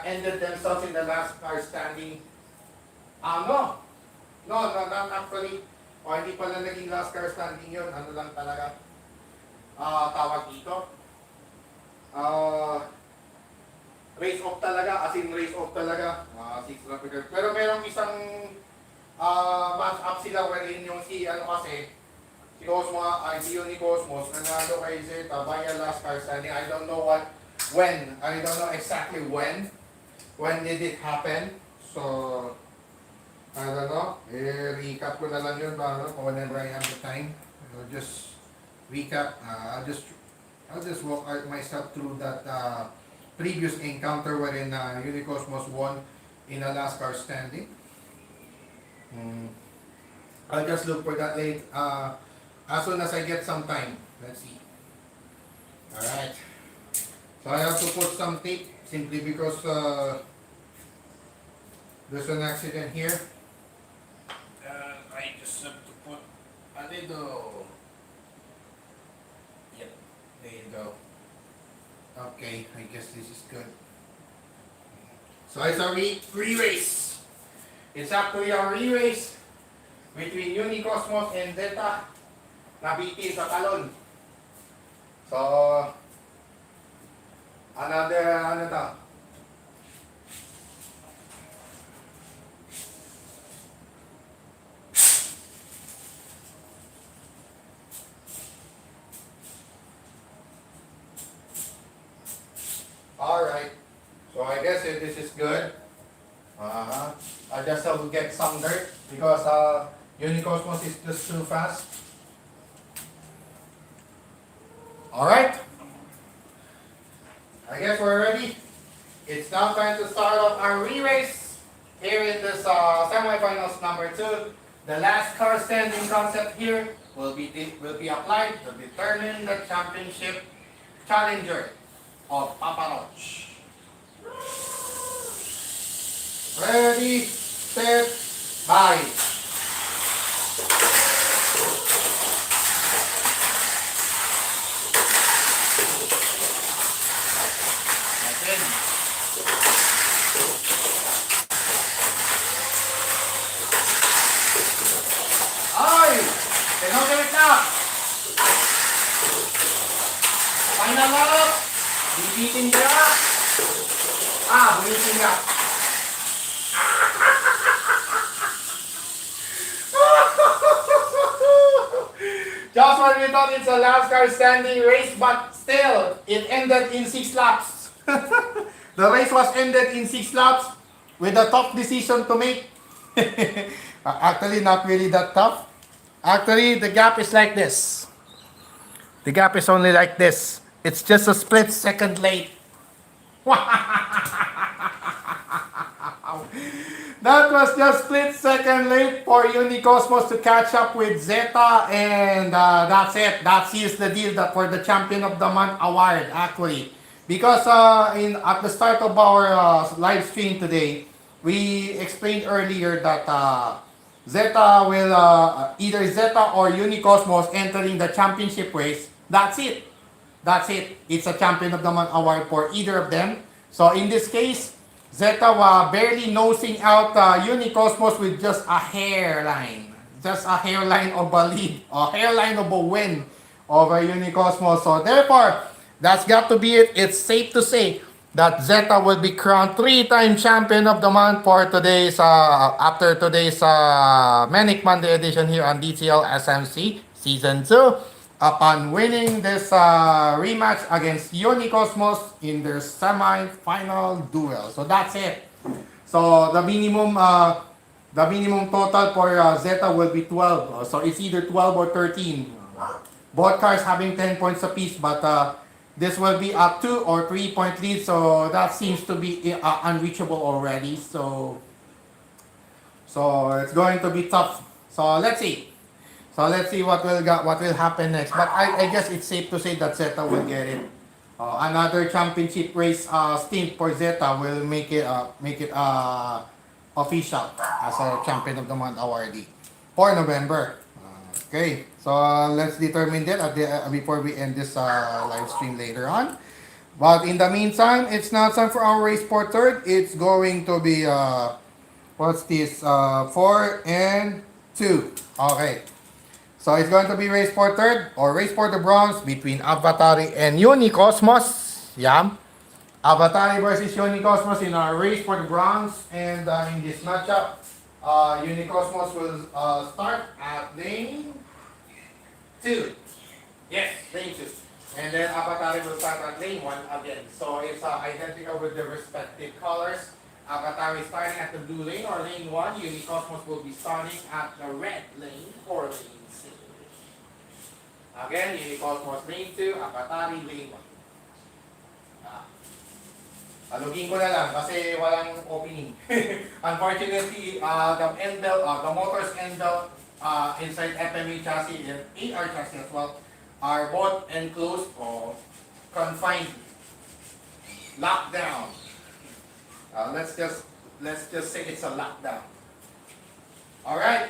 [SPEAKER 1] ended themselves in the last car standing. No, not actually. O, hindi pala naging last car standing yun. Ano lang talaga tawag dito. Race off talaga, as in race off talaga. 6 lap record. Pero merong isang match up sila wherein yung si Unicosmos nanalo kay Zeta via last car standing. I don't know exactly when did it happen. So I don't know. Recap ko na lang yun kung whenever I have the time. I'll just recap. I'll just walk out myself through that previous encounter wherein Unicosmos won in a last car standing. I'll just look for that late as soon as I get some time. Let's see. Alright. So I have to put some tape simply because there's an accident here. I just have to put a little. Yep, there you go. Okay, I guess this is good. So it's a re-race. It's actually a re-race between Unicosmos and Zeta. Nabitin sa talon. So, another, Alright. So I guess this is good. I just have to get some dirt because Unicosmos is just too fast. Alright. I guess we're ready. It's now time to start off our re-race here in this semifinals number 2. The last car standing concept here will be applied to determine the championship challenger of Papa Roach. Ready, set, bye. Natin. Ay! Penultimate na! Final lap! Bibitin ka! Bulitin ka! Just when we thought it's a last car standing race, but still, it ended in 6 laps. The race was ended in 6 laps with a tough decision to make. Actually, not really that tough. Actually, the gap is like this. The gap is only like this. It's just a split second late. That was just split second late for Unicosmos to catch up with Zeta, and that's it. That seals the deal for the Champion of the Month award, actually. Because at the start of our live stream today, we explained earlier that Zeta will either Zeta or Unicosmos entering the championship race. That's it. That's it. It's a Champion of the Month award for either of them. So in this case, Zeta barely nosing out Unicosmos with just a hairline. Just a hairline of a lead. A hairline of a win over Unicosmos. So therefore, that's got to be it. It's safe to say that Zeta will be crowned 3-time Champion of the Month for today's, after today's Manic Monday edition here on DTL SMC Season 2. upon winning this rematch against Unicosmos in their semi-final duel. So that's it. So the minimum total for Zeta will be 12. So it's either 12 or 13. Both cars having 10 points apiece, but this will be a 2 or 3 point lead. So that seems to be unreachable already. So it's going to be tough. So let's see. So let's see what will happen next. But I guess it's safe to say that Zeta will get it. Another championship race stint for Zeta will make it official as a champion of the month awardee for November. Okay, so let's determine that before we end this live stream later on. But in the meantime, it's now time for our race for third. It's going to be what's this? 4 and 2. Okay. So it's going to be race for third or race for the bronze between Avatari and Unicosmos. Yeah. Avatari versus Unicosmos in our race for the bronze. And in this matchup, Unicosmos will start at lane 2. Yes, lane 2. And then Avatari will start at lane 1 again. So it's identical with the respective colors. Avatari is starting at the blue lane or lane 1. Unicosmos will be starting at the red lane or lane 6. Again, Unicosmos lane 2, Avatari lane 1. Alugin ko na lang kasi walang opening. Unfortunately, the motors end belt inside FMA chassis and AR chassis as well are both enclosed or confined, locked down. Let's just say it's a lockdown. All right.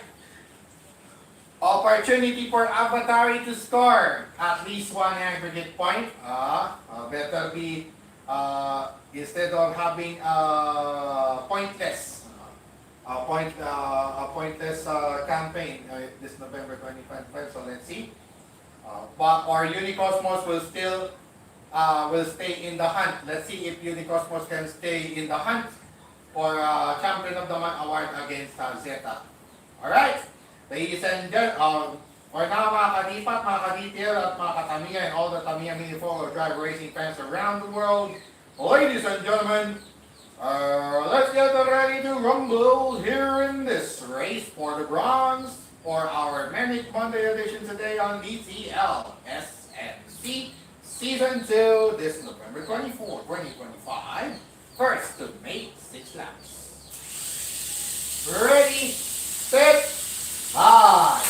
[SPEAKER 1] Opportunity for Avatari to score at least one aggregate point. Better be instead of having pointless campaign this November 2025. So let's see. But or Unicosmos will stay in the hunt. Let's see if Unicosmos can stay in the hunt for Champion of the Month award against Zeta. Alright, ladies and gentlemen, for now mga kadipat, mga kadetail at mga katamiya and all the Tamiya mini four drive racing fans around the world, ladies and gentlemen, let's get ready to rumble here in this race for the bronze for our Manic Monday edition today on DTL SMC Season 2, this November 24, 2025. First to make 6 laps. Ready, set, high.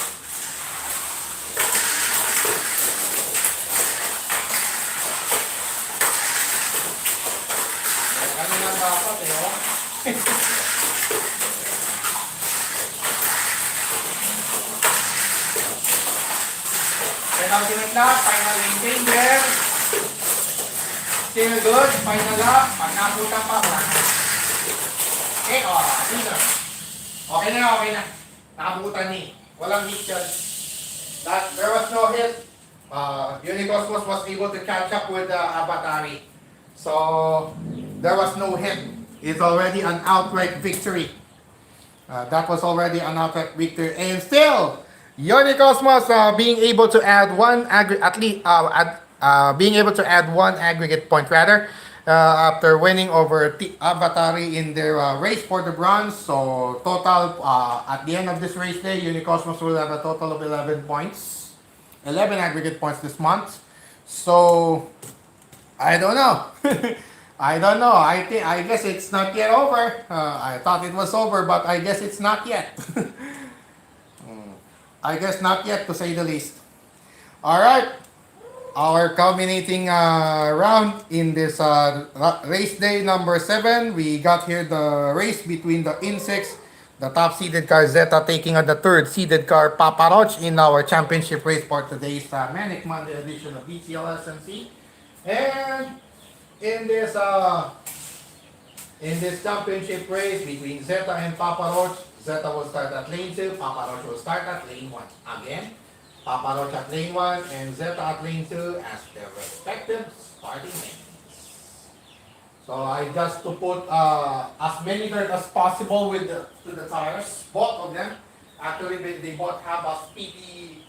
[SPEAKER 1] Kami na dapat oh. Penultimate lap, final lane changer. Still good, final lap. Pag naputan pa, wala. Okay, dito. Okay na. Nakabutan ni. Walang hit yun. There was no hit. Unicosmos was able to catch up with Avatari. So, there was no hit. It's already an outright victory. That was already an outright victory. And still, Unicosmos being able to add one aggregate point rather after winning over Avatari in their race for the bronze. So total at the end of this race day, Unicosmos will have a total of 11 points, 11 aggregate points this month. So I don't know. I guess it's not yet over. I thought it was over, but I guess it's not yet. I guess not yet, to say the least. All right, our culminating round in this race day number 7. We got here the race between the insects, the top seeded car Zeta taking on the third seeded car Papa Roach in our championship race for today's Manic Monday edition of BCL SMC. And in this championship race between Zeta and Papa Roach, Zeta will start at lane 2, Papa Roach will start at lane 1. Again, Papa Roach at lane 1 and Zeta at lane 2 as their respective starting lanes. So I just to put as many dirt as possible to the tires, both of them. Actually, they both have a speedy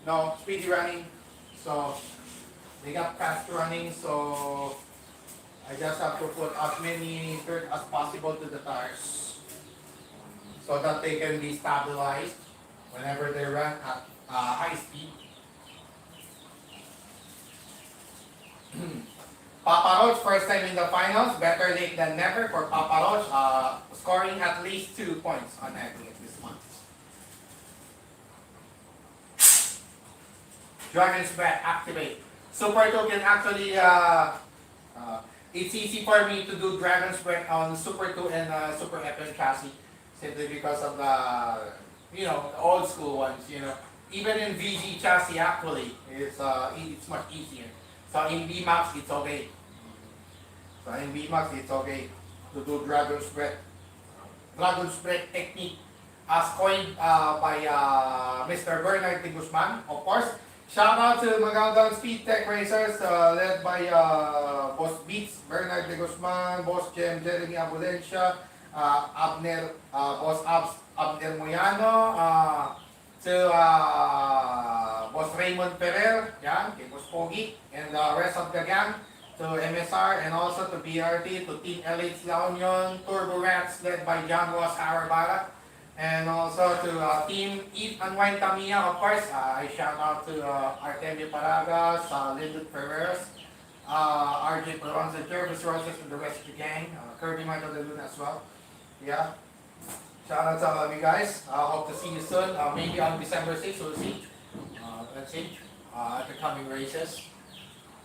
[SPEAKER 1] running So they got fast running, so I just have to put as many dirt as possible to the tires so that they can be stabilized whenever they run at high speed. Papa Roach, first time in the finals, better late than never for Papa Roach, scoring at least 2 points on aggregate this month. Dragon's Breath, activate. Super 2 can actually, it's easy for me to do Dragon's Breath on Super 2 and Super FM chassis simply because of the old school ones, Even in VG chassis actually, it's much easier. So in VMAX, it's okay. It's okay to do Dragon's Breath. Dragon's Breath technique as coined by Mr. Bernard de Guzman, of course. Shout out to Magandang Speed Tech Racers led by Boss Beats, Bernard de Guzman, Boss Jem, Jeremy Abulencia, Boss Abner Moyano, to Boss Raymond Ferrer, yan, kay Boss Pogi, and the rest of the gang, to MSR, and also to BRT, to Team Elites La Union, Turbo Rats led by John Ross Arabara, and also to Team Eat and Wine Tamiya, of course. I shout out to Artemio Paragas, Lyndon Ferreras, RJ Peronza, Jervis Roses, and the rest of the gang, Kirby Michael De Luna as well. Yeah. Shout out to all of you guys. Hope to see you soon. Maybe on December 6th, we'll see. Let's see. At the coming races.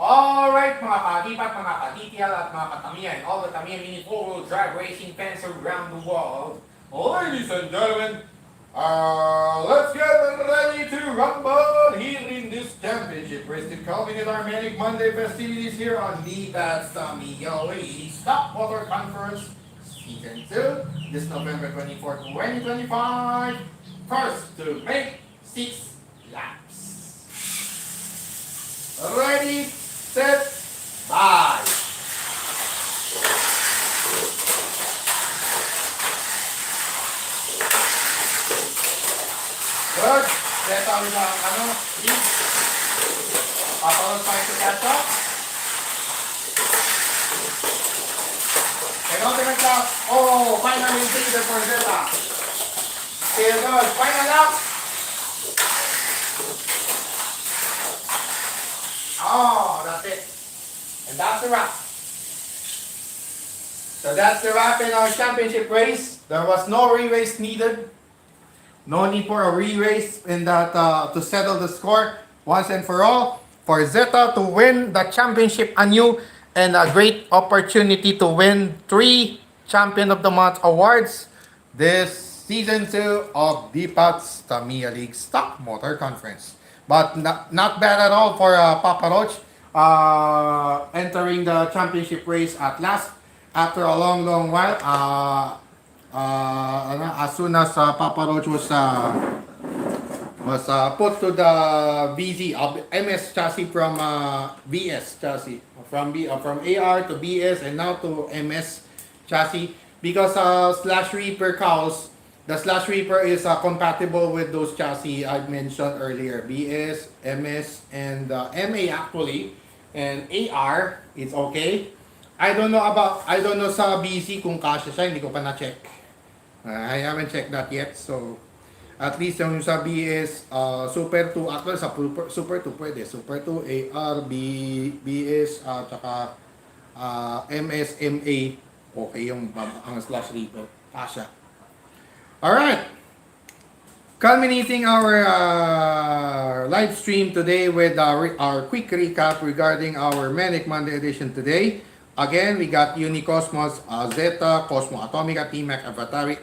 [SPEAKER 1] Alright mga kadipat, mga kaditial at mga katamiya and all the Tamiya Mini 4-wheel drive racing fans around the world. Ladies and gentlemen, let's get ready to rumble here in this championship race to culminate our Manic Monday festivities here on the Tamiya Stock Motor Conference Season 2, this November 24, 2025. First to make 6 laps. Ready, set, bye. Good. Set out with lead. Papa trying to catch up. Penultimate lap. Oh, final leader for Zeta. Still good. Final lap. Oh, that's it. And that's the wrap. So that's the wrap in our championship race. There was no re-race needed. No need for a re-race in that to settle the score once and for all. For Zeta to win the championship anew and a great opportunity to win 3 Champion of the Month awards this season 2 of DPAT's Tamiya League Stock Motor Conference. But not bad at all for Papa Roach entering the championship race at last after a long while. As soon as Papa Roach was put to the VZ MS chassis from BS chassis from AR to BS and now to MS chassis because Slash Reaper cows. The Slash Reaper is compatible with those chassis I mentioned earlier. BS, MS, and MA actually. And AR, it's okay. I don't know sa BC kung kasya siya, hindi ko pa na-check. I haven't checked that yet. So, at least yung sa BS, Super 2, actually sa Super 2 pwede. Super 2, AR, BS, tsaka MS, MA, okay yung ang Slash Reaper. Kasya. Alright, culminating our live stream today with our quick recap regarding our Manic Monday edition today. Again, we got Unicosmos, Zeta, Cosmo Atomica, T-Mac, Avatari,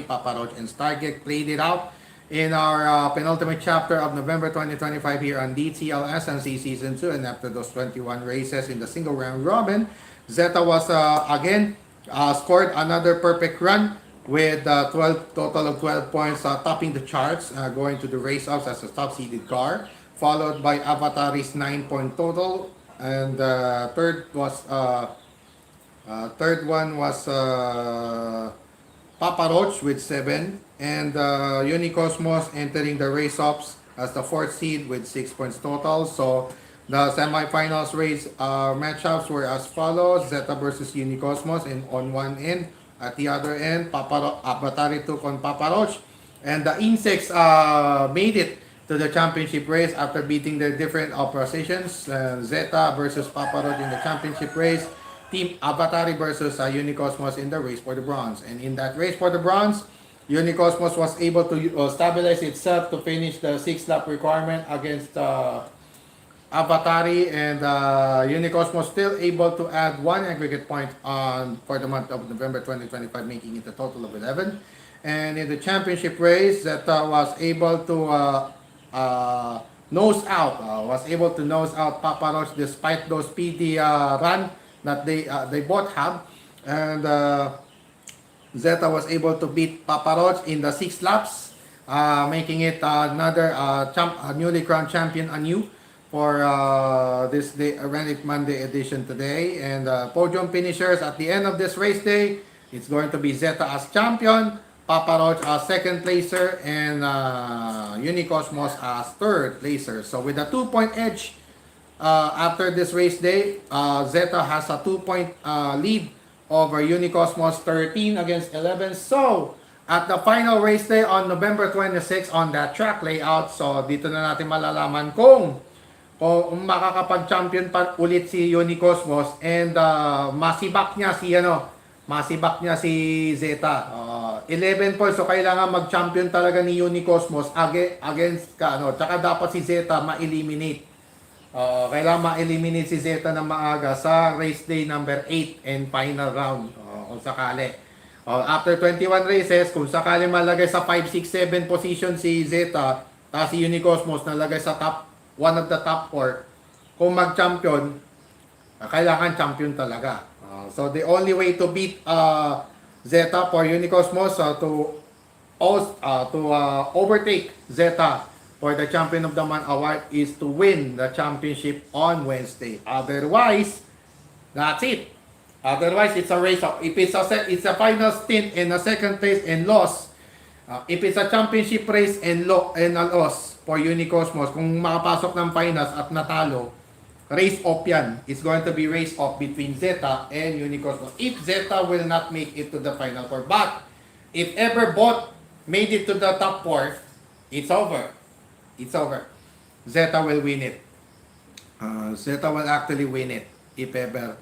[SPEAKER 1] Papa Roach, and Stargate played it out in our penultimate chapter of November 2025 here on DTL SNC Season 2. And after those 21 races in the single round robin, Zeta was again scored another perfect run with total of 12 points, topping the charts, going to the race-offs as a top-seeded car, followed by Avatari's 9-point total, and third one was Papa Roach with 7, and Unicosmos entering the race-offs as the fourth seed with 6 points total. So the semifinals race matchups were as follows: Zeta versus Unicosmos in on one end. At the other end, Batari took on Paparoch. And the Insects made it to the championship race after beating their different oppositions. Zeta versus Paparoch in the championship race. Team Avatari versus Unicosmos in the race for the bronze. And in that race for the bronze, Unicosmos was able to stabilize itself to finish the 6-lap requirement against Avatari, and Unicosmos still able to add one aggregate point on for the month of November 2025, making it a total of 11. And in the championship race, that was able to was able to nose out Paparoch despite those speedy run that they both have. And Zeta was able to beat Paparoch in the 6 laps, making it another newly crowned champion anew for this day, Rennick Monday edition today. And podium finishers at the end of this race day, it's going to be Zeta as champion, Paparoch as second placer, and Unicosmos as third placer. So with a 2-point edge after this race day, Zeta has a 2-point lead over Unicosmos, 13 against 11. So at the final race day on November 26 on that track layout, so dito na natin malalaman kung makakapag-champion pa ulit si Unicosmos, and masibak niya si Zeta. 11 points, so kailangan mag-champion talaga ni Unicosmos against tsaka dapat si Zeta ma-eliminate. Kailangan ma-eliminate si Zeta ng maaga sa race day number 8 and final round, kung sakali. After 21 races, kung sakali malagay sa 5, 6, 7 position si Zeta, tapos si Unicosmos nalagay sa one of the top 4, kung mag-champion, kailangan champion talaga. So the only way to beat Zeta for Unicosmos to overtake Zeta for the Champion of the Month award is to win the championship on Wednesday. Otherwise, that's it. Otherwise, it's a race off. If it's a final stint in a second place and loss, if it's a championship race and a loss for Unicosmos, kung makapasok ng finals at natalo, race off yan. It's going to be race off between Zeta and Unicosmos. If Zeta will not make it to the final 4, but if ever both made it to the top 4, it's over. It's over. Zeta will win it. Zeta will actually win it if ever.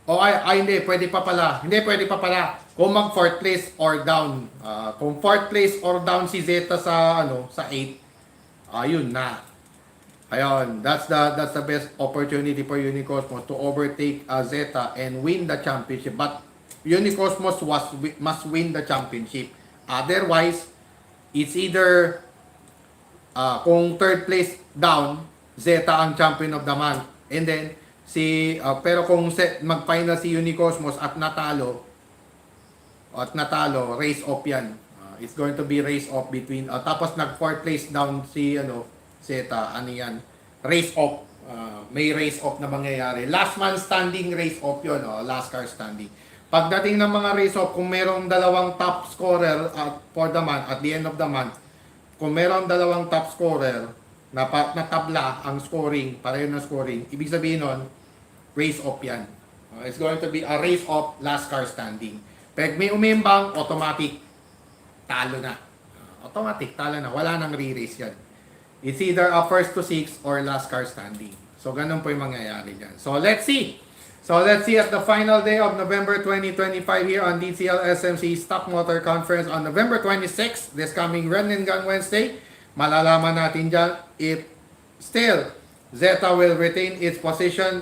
[SPEAKER 1] Hindi, pwede pa pala. Kung mag 4th place or down. Kung 4th place or down si Zeta sa 8, ayun na. Ayun, that's the best opportunity for Unicosmos to overtake Zeta and win the championship. But Unicosmos must win the championship. Otherwise, it's either kung 3rd place down, Zeta ang champion of the month. And then pero kung mag-final si Unicosmos at natalo, race off yan. It's going to be race off between tapos nag 4th place down si Zeta, yan? Race off. May race off na mangyayari. Last man standing race off yun, last car standing. Pagdating ng mga race off, kung merong dalawang top scorer for the month, at the end of the month, kung merong dalawang top scorer na tabla ang scoring, pareho na scoring, ibig sabihin nun, race off yan. It's going to be a race off, last car standing. Pag may umimbang, automatic, talo na. Talo na. Wala nang re-race yan. It's either a first to 6 or last car standing. So, ganun po yung mangyayari dyan. So, let's see. At the final day of November 2025 here on DCL SMC Stock Motor Conference on November 26, this coming Run and Gun Wednesday, malalaman natin dyan if still Zeta will retain its position,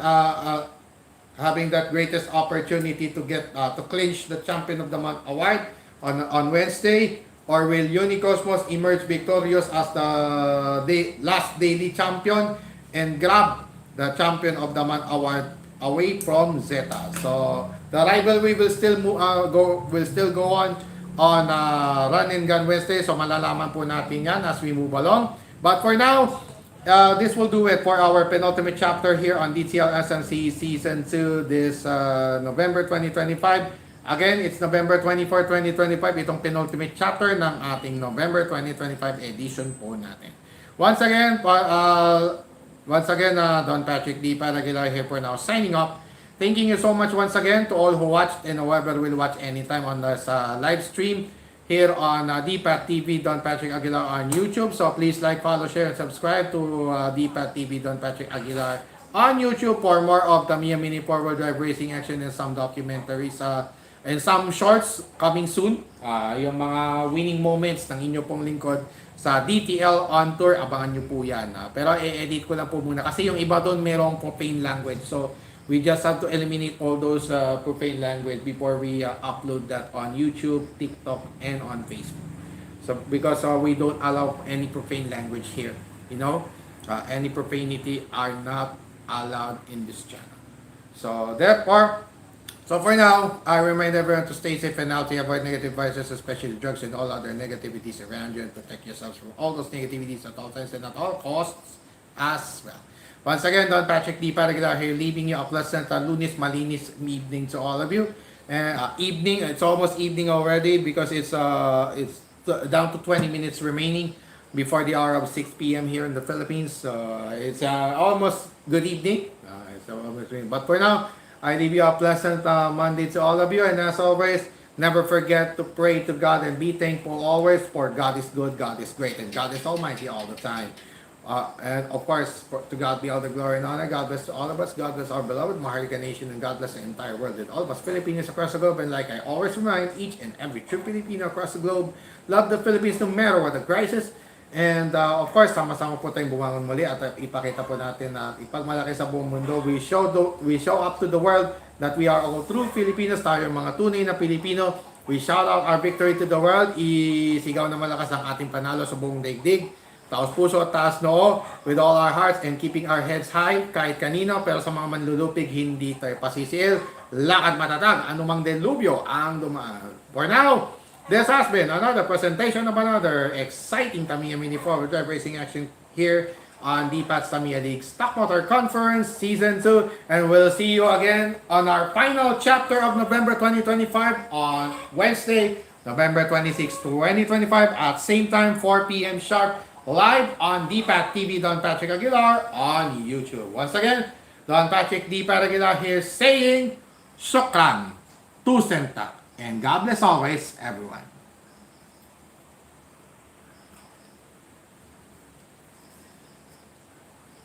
[SPEAKER 1] having that greatest opportunity to get to clinch the Champion of the Month award on Wednesday, or will Unicosmos emerge victorious as the last daily champion and grab the Champion of the Month award away from Zeta. So the rivalry will still go on Run and Gun Wednesday. So malalaman po natin yan as we move along. But for now, this will do it for our penultimate chapter here on DTL SMC Season 2 this November 2025. Again, it's November 24, 2025. Itong penultimate chapter ng ating November 2025 edition po natin. Once again, Don Patrick D. Paraguilar here for now, signing off. Thanking you so much once again to all who watched and whoever will watch anytime on this live stream here on DPAT TV, Don Patrick Aguilar on YouTube. So please like, follow, share, and subscribe to DPAT TV, Don Patrick Aguilar on YouTube for more of Tamiya Mini Forward Drive Racing Action and some documentaries and some shorts coming soon. Yung mga winning moments ng inyo pong lingkod sa DTL on tour, abangan nyo po yan. Pero i-edit ko lang po muna kasi yung iba doon merong profane language. So we just have to eliminate all those profane language before we upload that on YouTube, TikTok, and on Facebook. So because we don't allow any profane language here, you know, any profanity are not allowed in this channel. So therefore, so for now, I remind everyone to stay safe and healthy, avoid negative vices, especially drugs and all other negativities around you, and protect yourselves from all those negativities at all times and at all costs as well. Once again, Don Patrick D. Paraguilar here, leaving you a pleasant lunis, malinis evening to all of you. Evening, it's almost evening already because it's down to 20 minutes remaining before the hour of 6 p.m. here in the Philippines. So it's almost good evening. But for now, I leave you a pleasant Monday to all of you. And as always, never forget to pray to God and be thankful always, for God is good, God is great, and God is almighty all the time. And of course, to God be all the glory and honor. God bless to all of us. God bless our beloved Maharlika nation, and God bless the entire world and all of us Filipinos across the globe. And like I always remind each and every true Filipino across the globe, love the Philippines no matter what the crisis. And of course, sama-sama po tayong bumangon muli at ipakita po natin na ipagmalaki sa buong mundo. We show up to the world that we are all true Filipinos. Tayo mga tunay na Pilipino. We shout out our victory to the world. Isigaw na malakas ang ating panalo sa buong daigdig. Taos puso at taas noo with all our hearts and keeping our heads high kahit kanino. Pero sa mga manlulupig, hindi tayo pasisiil. Lakad matatag, anumang delubyo ang dumaan. For now, this has been another presentation of another exciting Tamiya Mini Forward Drive Racing Action here on DPAT's Tamiya League Stock Motor Conference Season 2. And we'll see you again on our final chapter of November 2025 on Wednesday, November 26, 2025 at same time, 4 p.m. sharp, live on DPAT TV, Don Patrick Aguilar on YouTube. Once again, Don Patrick D. Aguilar here saying, Shukran, Tusen Tak. And God bless always, everyone.